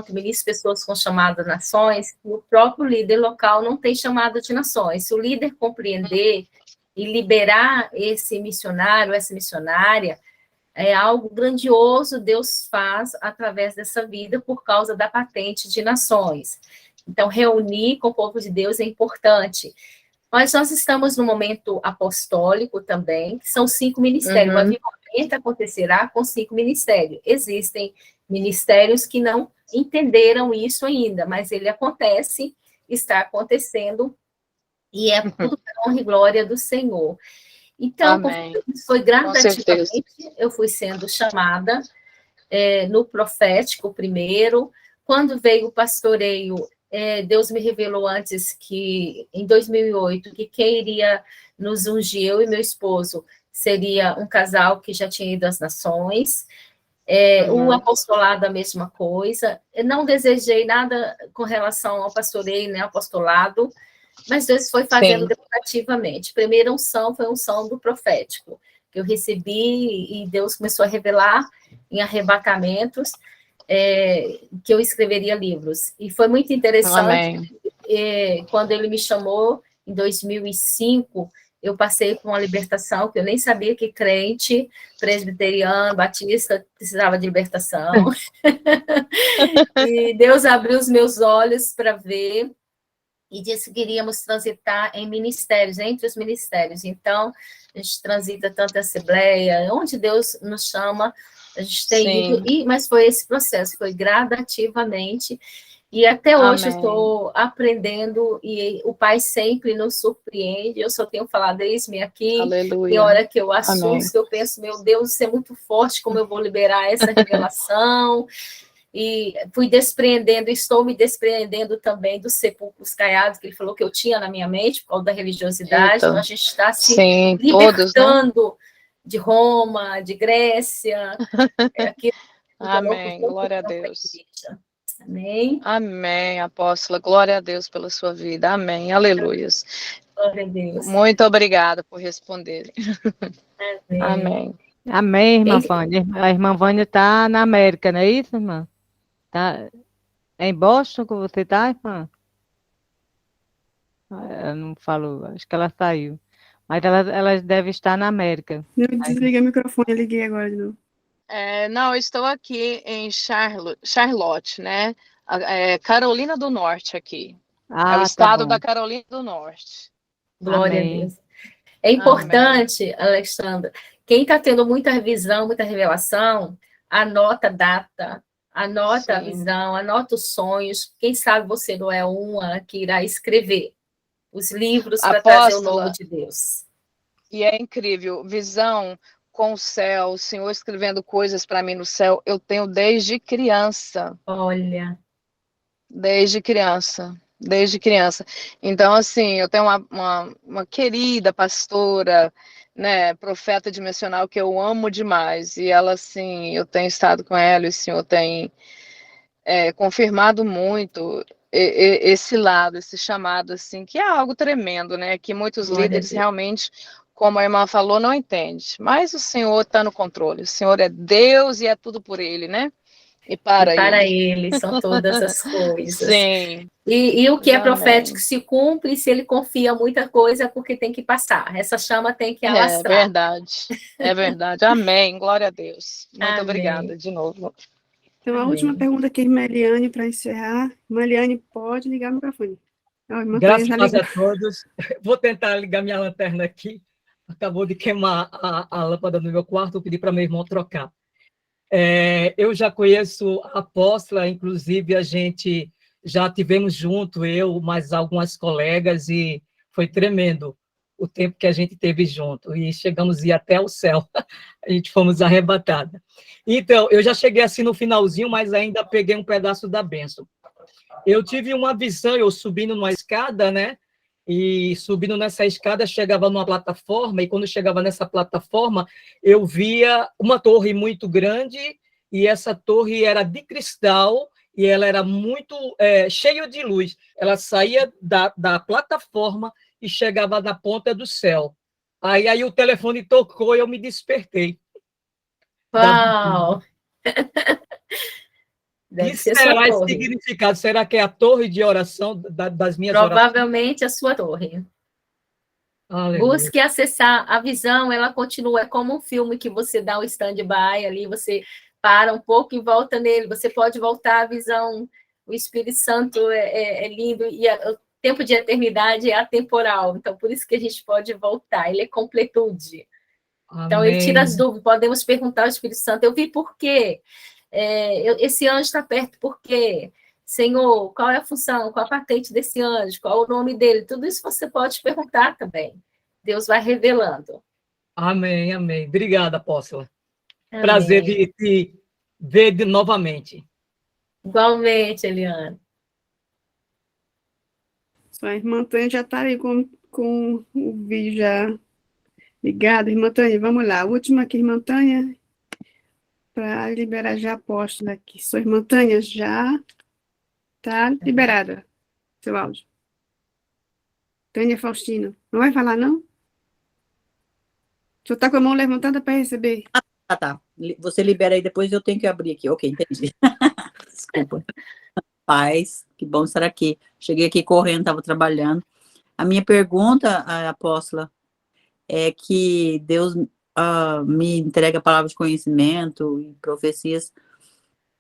ministro pessoas com chamado de nações, e o próprio líder local não tem chamado de nações. Se o líder compreender e liberar esse missionário, essa missionária, é algo grandioso Deus faz através dessa vida por causa da patente de nações. Então, reunir com o povo de Deus é importante. Mas nós estamos no momento apostólico também, que são 5 ministérios. O avivamento acontecerá com 5 ministérios. Existem ministérios que não entenderam isso ainda, mas ele acontece, está acontecendo, e é tudo para honra e glória do Senhor. Então, foi gradativamente, eu fui sendo chamada no profético primeiro. Quando veio o pastoreio, Deus me revelou antes que, em 2008, que quem iria nos ungir, eu e meu esposo, seria um casal que já tinha ido às nações. O apostolado, a mesma coisa. Eu não desejei nada com relação ao pastoreio, nem ao apostolado, mas Deus foi fazendo gradativamente. Primeira unção foi a unção do profético, que eu recebi, e Deus começou a revelar em arrebatamentos, que eu escreveria livros. E foi muito interessante, quando ele me chamou, em 2005, eu passei por uma libertação, que eu nem sabia que crente, presbiteriano, batista, precisava de libertação. E Deus abriu os meus olhos para ver, e disse que iríamos transitar em ministérios, entre os ministérios. Então, a gente transita tanto a Assembleia, onde Deus nos chama, a gente tem ido, mas foi esse processo, foi gradativamente, E até hoje eu Amém. estou aprendendo e o Pai sempre nos surpreende. Eu só tenho falado, eis-me aqui. Tem Aleluia. hora que eu Amém. assusto, eu penso, meu Deus, isso é muito forte, como eu vou liberar essa revelação? E fui despreendendo, estou me despreendendo também dos sepulcros caiados, que ele falou que eu tinha na minha mente, por causa da religiosidade. Então, a Eita. gente está se Sim, todos, né? libertando de Roma, de Grécia, aquilo que Amém. colocou Glória a para a Deus. igreja. Amém? Amém, apóstola. Glória a Deus pela sua vida. Amém. Aleluias. Glória a Deus. Muito obrigada por responder. Amém. Amém. Amém, irmã Ei. Vânia. A irmã Vânia está na América, não é isso, irmã? Tá. É em Boston que você está, irmã? Eu não falo, acho que ela saiu. Mas ela deve estar na América. Eu desliguei o microfone, eu liguei agora de novo. Não, eu estou aqui em Charlotte, né? Carolina do Norte aqui. É o Ah, tá estado bom. da Carolina do Norte. Glória Amém. a Deus. É importante, Alexandra, quem está tendo muita revisão, muita revelação, anota a data, anota a Sim. visão, anota os sonhos. Quem sabe você não é uma que irá escrever os livros para trazer o nome Apóstola, de Deus. e é incrível, visão com o céu, o Senhor escrevendo coisas para mim no céu, eu tenho desde criança. Olha, Desde criança, desde criança. Então, assim, eu tenho uma querida pastora, né, profeta dimensional que eu amo demais, e ela, assim, eu tenho estado com ela, e o Senhor tem confirmado muito esse lado, esse chamado, assim, que é algo tremendo, né, que muitos glória a líderes Deus. realmente, como a irmã falou, não entendem, mas o Senhor está no controle, o Senhor é Deus e é tudo por Ele, né, e E para para Ele. ele são todas as coisas. Sim. E o que é Amém. profético se cumpre, e se ele confia muita coisa, é porque tem que passar. Essa chama tem que É alastrar. verdade. É verdade. Amém. Glória a Deus. Muito Amém. obrigada de novo. Então, a Amém. última pergunta aqui, irmã Eliane, para encerrar. Irmã Eliane, pode ligar o microfone. A irmã Tânia Graças já a Deus ligou. a todos. Vou tentar ligar minha lanterna aqui. Acabou de queimar a lâmpada do meu quarto, eu pedi para meu irmão trocar. Eu já conheço a apóstola, inclusive a gente já tivemos junto, eu, mais algumas colegas, e foi tremendo o tempo que a gente teve junto, e chegamos a ir até o céu, a gente fomos arrebatadas. Então, eu já cheguei assim no finalzinho, mas ainda peguei um pedaço da bênção. Eu tive uma visão, eu subindo numa escada, né? E subindo nessa escada, chegava numa plataforma, e quando chegava nessa plataforma, eu via uma torre muito grande, e essa torre era de cristal, e ela era muito cheia de luz. Ela saía da plataforma e chegava na ponta do céu. Aí o telefone tocou e eu me despertei. Uau! Deve Que ser sua será esse torre. significado? Será que é a torre de oração das minhas orações? Provavelmente a sua torre. Aleluia. Busque acessar a visão, ela continua, é como um filme que você dá um stand-by ali, você para um pouco e volta nele, você pode voltar à visão, o Espírito Santo é lindo, e o tempo de eternidade é atemporal, então por isso que a gente pode voltar, ele é completude. Então ele tira as Amém. dúvidas, podemos perguntar ao Espírito Santo, eu vi por quê? Esse anjo está perto, por quê? Senhor, qual é a função, qual a patente desse anjo, qual o nome dele, tudo isso você pode perguntar também. Deus vai revelando. Amém, amém. Obrigada, apóstola. Amém. Prazer de te ver novamente. Igualmente, Eliane. A irmã Tânia já está aí com o vídeo já ligado. Irmã Tânia, vamos lá. A última aqui, irmã Tânia, para liberar já a apóstola aqui. Sua irmã Tânia já está liberada. Seu áudio. Tânia Faustino. Não vai falar, não? O senhor está com a mão levantada para receber. Tá. Você libera aí, depois eu tenho que abrir aqui. Ok, entendi. Desculpa. Paz, que bom estar aqui. Cheguei aqui correndo, estava trabalhando. A minha pergunta, apóstola, é que Deus me entrega palavras de conhecimento e profecias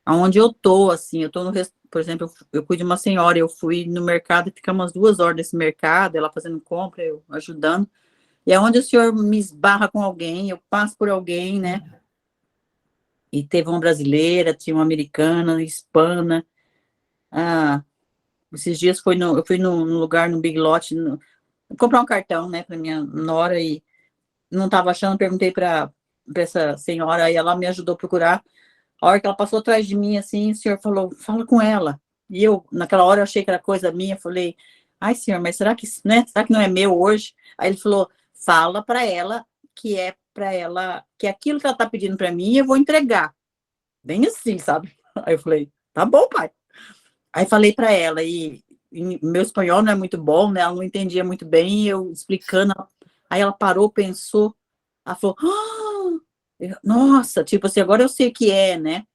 aonde eu tô, assim, eu tô no, por exemplo, eu cuido de uma senhora, eu fui no mercado, ficamos umas 2 horas nesse mercado, ela fazendo compra, eu ajudando, e é onde o senhor me esbarra com alguém, eu passo por alguém, né, e teve uma brasileira, tinha uma americana, hispana, Esses dias eu fui num lugar, no Big Lot, comprar um cartão, né, para minha nora, e não estava achando, perguntei para essa senhora, e ela me ajudou a procurar. A hora que ela passou atrás de mim, assim, o senhor falou, fala com ela. E eu, naquela hora, eu achei que era coisa minha, falei, ai, senhor, mas será que, né, será que não é meu hoje? Aí ele falou, fala para ela que é para ela, que aquilo que ela está pedindo para mim, eu vou entregar. Bem assim, sabe? Aí eu falei, tá bom, pai. Aí falei para ela, e meu espanhol não é muito bom, né? Ela não entendia muito bem, e eu explicando. Aí ela parou, pensou, ela falou, nossa, tipo assim, agora eu sei o que é, né?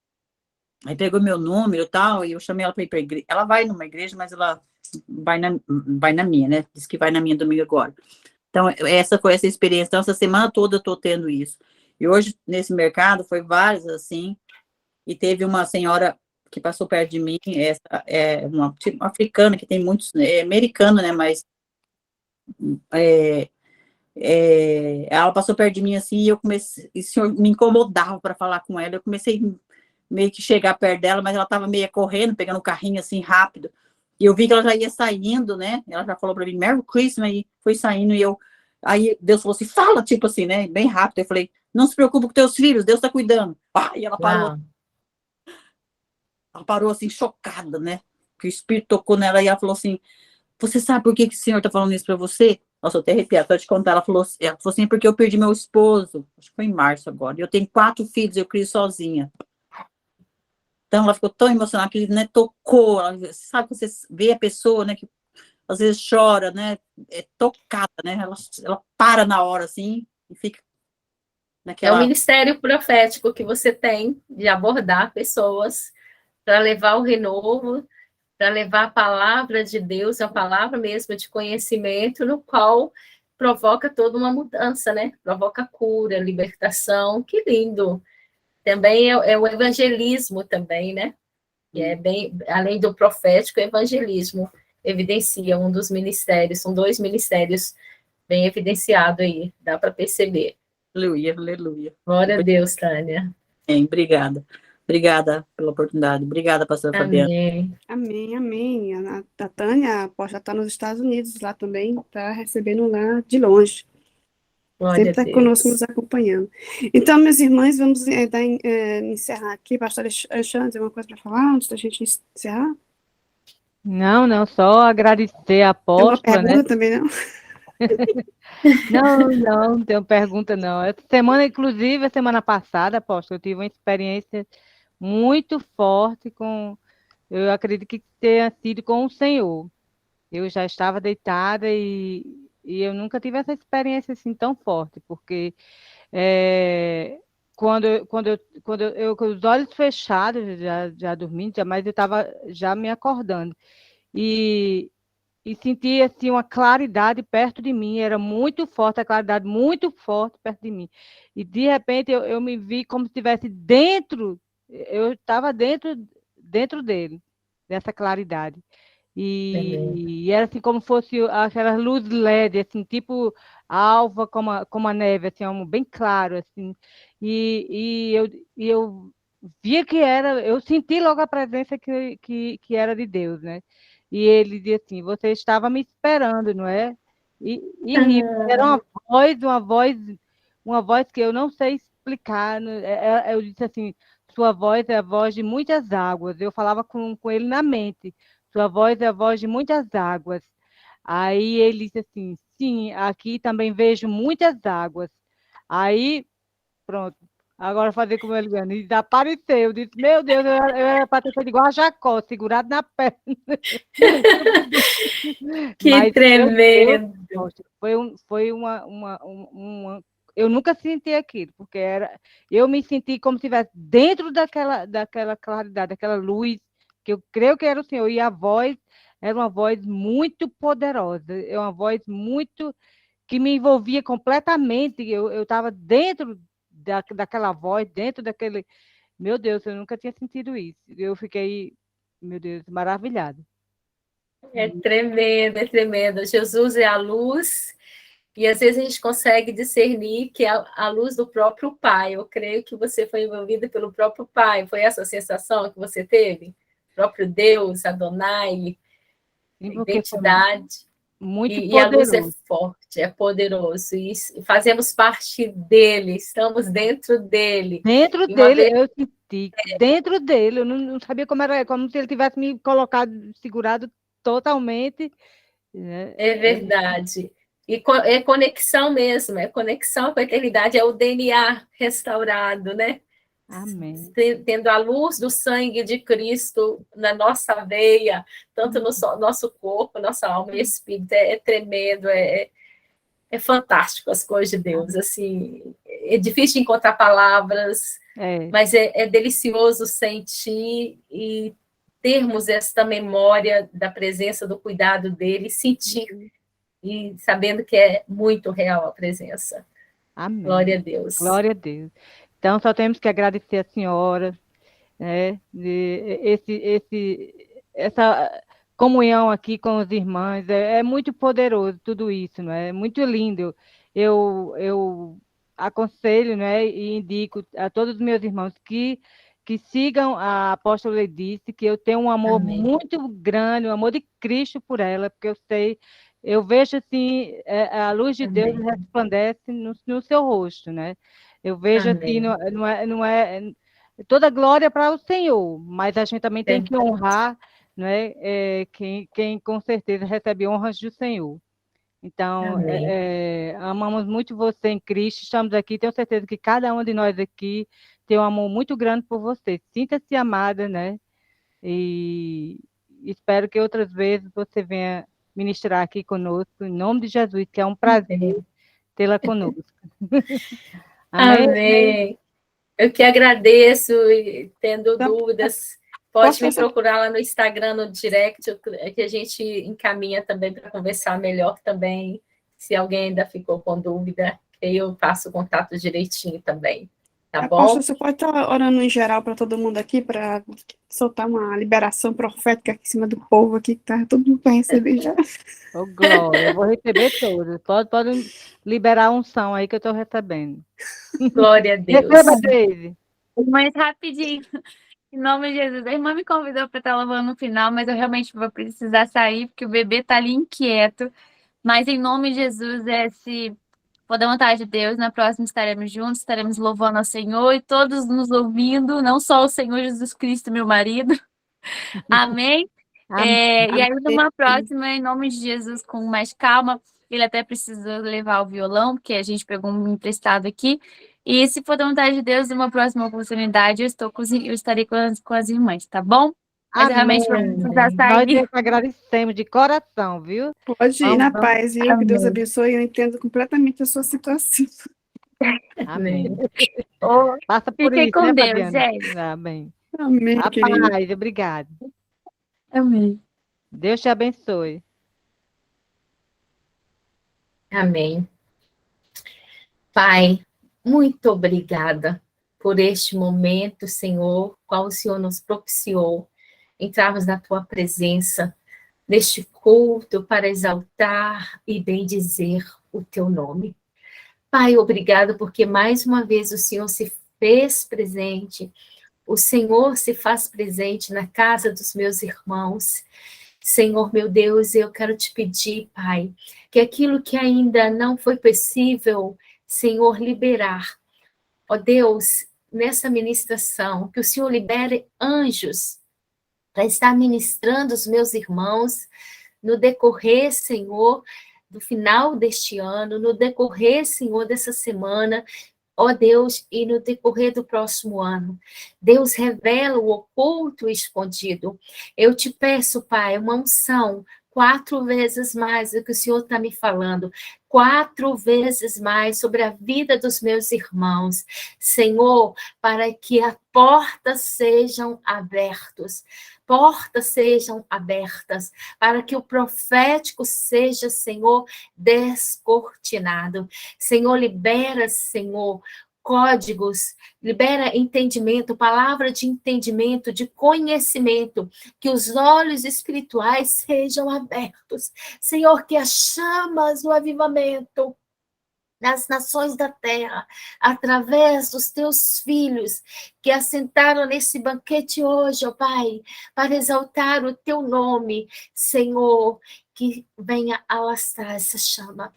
Aí pegou meu número e tal, e eu chamei ela para ir para a igreja. Ela vai numa igreja, mas ela vai na minha, né? Diz que vai na minha domingo agora. Então, essa foi essa experiência. Então, essa semana toda eu estou tendo isso. E hoje, nesse mercado, foi vários assim, e teve uma senhora que passou perto de mim, essa é uma africana, que tem muitos, é americana, né, mas ela passou perto de mim assim, e eu comecei, e o senhor me incomodava para falar com ela, eu comecei meio que chegar perto dela, mas ela estava meio correndo, pegando o carrinho assim rápido, e eu vi que ela já ia saindo, né, ela já falou para mim, Merry Christmas, e foi saindo, e aí Deus falou assim, fala, tipo assim, né, bem rápido, eu falei, não se preocupe com teus filhos, Deus está cuidando. E ela parou. Uau. Ela parou assim, chocada, né? Que o Espírito tocou nela e ela falou assim, você sabe por que o senhor está falando isso para você? Nossa, eu até arrepiada, só te contar. Ela falou assim, porque eu perdi meu esposo. Acho que foi em março agora. E eu tenho 4 filhos, eu crio sozinha. Então, ela ficou tão emocionada que ele, né, tocou. Ela, sabe, você vê a pessoa, né, que às vezes chora, né? É tocada, né? Ela para na hora, assim, e fica É o naquela... ministério profético que você tem de abordar pessoas para levar o renovo, para levar a palavra de Deus, a palavra mesmo de conhecimento, no qual provoca toda uma mudança, né? Provoca cura, libertação. Que lindo! Também é o evangelismo também, né? E é bem, além do profético, o evangelismo evidencia um dos ministérios, são 2 ministérios bem evidenciados aí, dá para perceber. Aleluia, aleluia. Glória a Deus, Tânia. Obrigada. Obrigada pela oportunidade. Obrigada, pastora Fabiana. Amém. Amém, amém. A Tânia, aposta, está nos Estados Unidos lá também, está recebendo lá de longe. Glória Sempre a está conosco, Deus. nos acompanhando. Então, meus irmãos, vamos encerrar aqui. Pastor Alexandre, tem uma coisa para falar antes da gente encerrar? Não, só agradecer a Tem uma apóstola, né? pergunta também, não? Não tenho pergunta, não. Essa semana, inclusive, a semana passada, apóstolo, eu tive uma experiência muito forte eu acredito que tenha sido com o Senhor. Eu já estava deitada e eu nunca tive essa experiência assim tão forte, porque quando eu com os olhos fechados, já dormindo, mas eu estava já me acordando. E senti assim uma claridade perto de mim, era muito forte, a claridade muito forte perto de mim. E de repente eu me vi como se estivesse dentro, eu estava dentro dele, dessa claridade. E era assim como fosse aquelas luzes LED, assim, tipo alva como a neve, assim, bem claro, assim. E eu via que era, eu senti logo a presença que era de Deus, né? E ele dizia assim, você estava me esperando, não é? E riu. Era uma voz que eu não sei explicar. Eu disse assim, sua voz é a voz de muitas águas. Eu falava com ele na mente. Sua voz é a voz de muitas águas. Aí ele disse assim, sim, aqui também vejo muitas águas. Aí, pronto. Agora fazer como ele ganha. E desapareceu. Eu disse, meu Deus, eu era para ter feito igual a Jacó, segurado na perna. Que Mas, tremendo. foi eu nunca senti aquilo, porque eu me senti como se estivesse dentro daquela claridade, daquela luz, que eu creio que era o Senhor, e a voz era uma voz muito poderosa, é uma voz muito que me envolvia completamente, eu estava dentro daquela voz, dentro daquele... Meu Deus, eu nunca tinha sentido isso. Eu fiquei, meu Deus, maravilhada. É tremendo, é tremendo. Jesus é a luz, e às vezes a gente consegue discernir que é a luz do próprio Pai. Eu creio que você foi envolvida pelo próprio Pai. Foi essa a sensação que você teve? O próprio Deus, Adonai, Sim, porque foi identidade. muito E a luz é poderoso. forte, é poderoso, e fazemos parte dele, estamos dentro dele. Dentro E uma dele, vez eu senti, dentro dele, eu não sabia como era, como se ele tivesse me colocado, segurado totalmente, né? é verdade. E é conexão mesmo, é conexão com a eternidade, é o DNA restaurado, né? Amém. Tendo a luz do sangue de Cristo na nossa veia, tanto no nosso corpo, nossa alma e espírito, é tremendo, é fantástico as coisas de Deus, assim, é difícil encontrar palavras, mas é delicioso sentir e termos essa memória da presença, do cuidado dele, sentir, e sabendo que é muito real a presença. Amém. Glória a Deus. Glória a Deus. Então, só temos que agradecer a senhora, né, essa comunhão aqui com os irmãos, é muito poderoso tudo isso, não é? É muito lindo. Eu aconselho, né, e indico a todos os meus irmãos que sigam a apóstola Leidice, que eu tenho um amor muito grande, um amor de Cristo por ela, porque eu vejo assim, a luz de Deus resplandece no seu rosto, né? Eu vejo assim, não é toda glória para o Senhor, mas a gente também tem que honrar, né, quem com certeza recebe honras do Senhor. Então, amamos muito você em Cristo, estamos aqui, tenho certeza que cada um de nós aqui tem um amor muito grande por você. Sinta-se amada, né? E espero que outras vezes você venha ministrar aqui conosco, em nome de Jesus, que é um prazer tê-la conosco. Amém? Amém. Eu que agradeço, e tendo dúvidas, pode me procurar lá no Instagram, no direct, que a gente encaminha também para conversar melhor também, se alguém ainda ficou com dúvida, eu passo o contato direitinho também, tá bom? Apóstolo, você pode estar orando em geral para todo mundo aqui, para soltar uma liberação profética aqui em cima do povo aqui, que tá todo mundo para receber já. Oh, glória, eu vou receber todos. Pode liberar a unção aí que eu estou recebendo. Glória a Deus. Receba, Deise. Mas rapidinho, em nome de Jesus. A irmã me convidou para estar lavando no final, mas eu realmente vou precisar sair, porque o bebê está ali inquieto. Mas em nome de Jesus, se for da vontade de Deus, na próxima estaremos juntos, estaremos louvando ao Senhor e todos nos ouvindo, não só o Senhor Jesus Cristo, meu marido. Amém? E aí, numa próxima, em nome de Jesus, com mais calma, ele até precisou levar o violão, porque a gente pegou um emprestado aqui. E se for da vontade de Deus, numa próxima oportunidade, eu estarei com as irmãs, tá bom? Mas eu realmente vou precisar sair. Nós agradecemos de coração, viu? Pode ir na paz, viu? Que Deus abençoe. Eu entendo completamente a sua situação. Amém. Oh, passa por fiquem isso, com né, Deus, Fabiana? gente. Amém. Amém, A querida. paz, obrigado. Amém. Deus te abençoe. Amém. Pai, muito obrigada por este momento, Senhor, qual o Senhor nos propiciou entrarmos na tua presença, neste culto para exaltar e bendizer o teu nome. Pai, obrigado porque mais uma vez o Senhor se fez presente, o Senhor se faz presente na casa dos meus irmãos. Senhor, meu Deus, eu quero te pedir, Pai, que aquilo que ainda não foi possível, Senhor, liberar, ó Deus, nessa ministração, que o Senhor libere anjos para estar ministrando os meus irmãos no decorrer, Senhor, do final deste ano, no decorrer, Senhor, dessa semana, ó Deus, e no decorrer do próximo ano. Deus, revela o oculto e escondido. Eu te peço, Pai, uma unção 4 vezes mais do que o Senhor está me falando, 4 vezes mais sobre a vida dos meus irmãos, Senhor, para que as portas sejam abertas, para que o profético seja, Senhor, descortinado. Senhor, libera, Senhor, códigos, libera entendimento, palavra de entendimento, de conhecimento, que os olhos espirituais sejam abertos. Senhor, que as chamas do avivamento nas nações da terra, através dos teus filhos que assentaram nesse banquete hoje, ó Pai, para exaltar o teu nome, Senhor, que venha alastrar essa chama.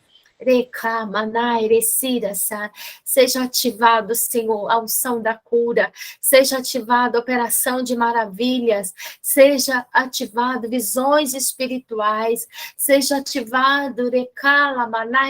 Seja ativado, Senhor, a unção da cura, seja ativado a operação de maravilhas, seja ativado visões espirituais, seja ativado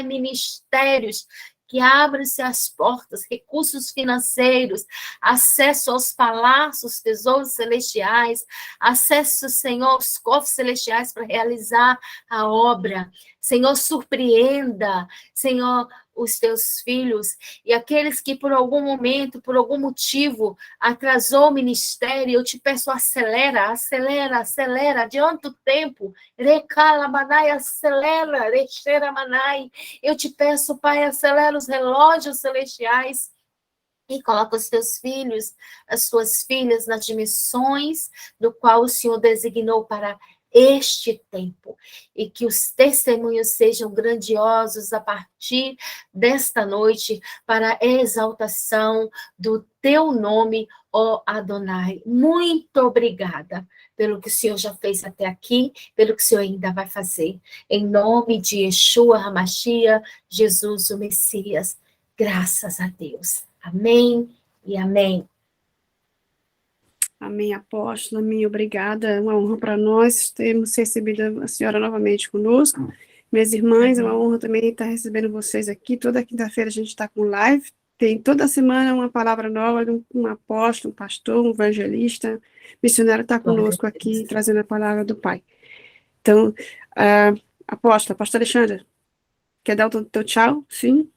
ministérios, que abram-se as portas, recursos financeiros, acesso aos palácios, tesouros celestiais, acesso, Senhor, aos cofres celestiais para realizar a obra. Senhor, surpreenda, Senhor, os teus filhos e aqueles que por algum momento, por algum motivo, atrasou o ministério, eu te peço, acelera, adianta o tempo, recala, manai, acelera, recheira, manai, eu te peço, Pai, acelera os relógios celestiais, e coloca os teus filhos, as tuas filhas nas dimensões do qual o Senhor designou para este tempo, e que os testemunhos sejam grandiosos a partir desta noite, para a exaltação do teu nome, ó Adonai. Muito obrigada pelo que o Senhor já fez até aqui, pelo que o Senhor ainda vai fazer. Em nome de Yeshua HaMashiach, Jesus o Messias. Graças a Deus. Amém e amém. Amém, apóstola, amém, obrigada, é uma honra para nós termos recebido a senhora novamente conosco, minhas irmãs, é uma honra também estar recebendo vocês aqui, toda quinta-feira a gente está com live, tem toda semana uma palavra nova, um apóstolo, um pastor, um evangelista, missionário está conosco aqui, trazendo a palavra do Pai. Então, apóstola, pastor Alexandre, quer dar o teu tchau? Sim?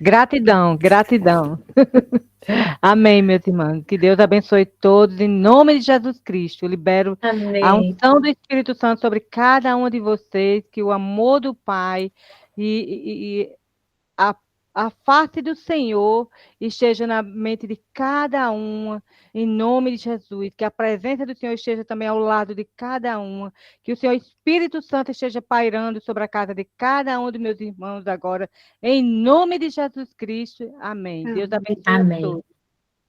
Gratidão. Amém, meus irmãos. Que Deus abençoe todos. Em nome de Jesus Cristo, eu libero a unção do Espírito Santo sobre cada um de vocês, que o amor do Pai e a face do Senhor esteja na mente de cada uma, em nome de Jesus. Que a presença do Senhor esteja também ao lado de cada uma. Que o Senhor Espírito Santo esteja pairando sobre a casa de cada um dos meus irmãos agora, em nome de Jesus Cristo. Amém. Deus abençoe a todos.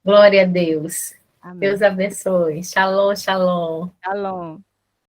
Glória a Deus. Amém. Deus abençoe. Shalom, shalom. Shalom.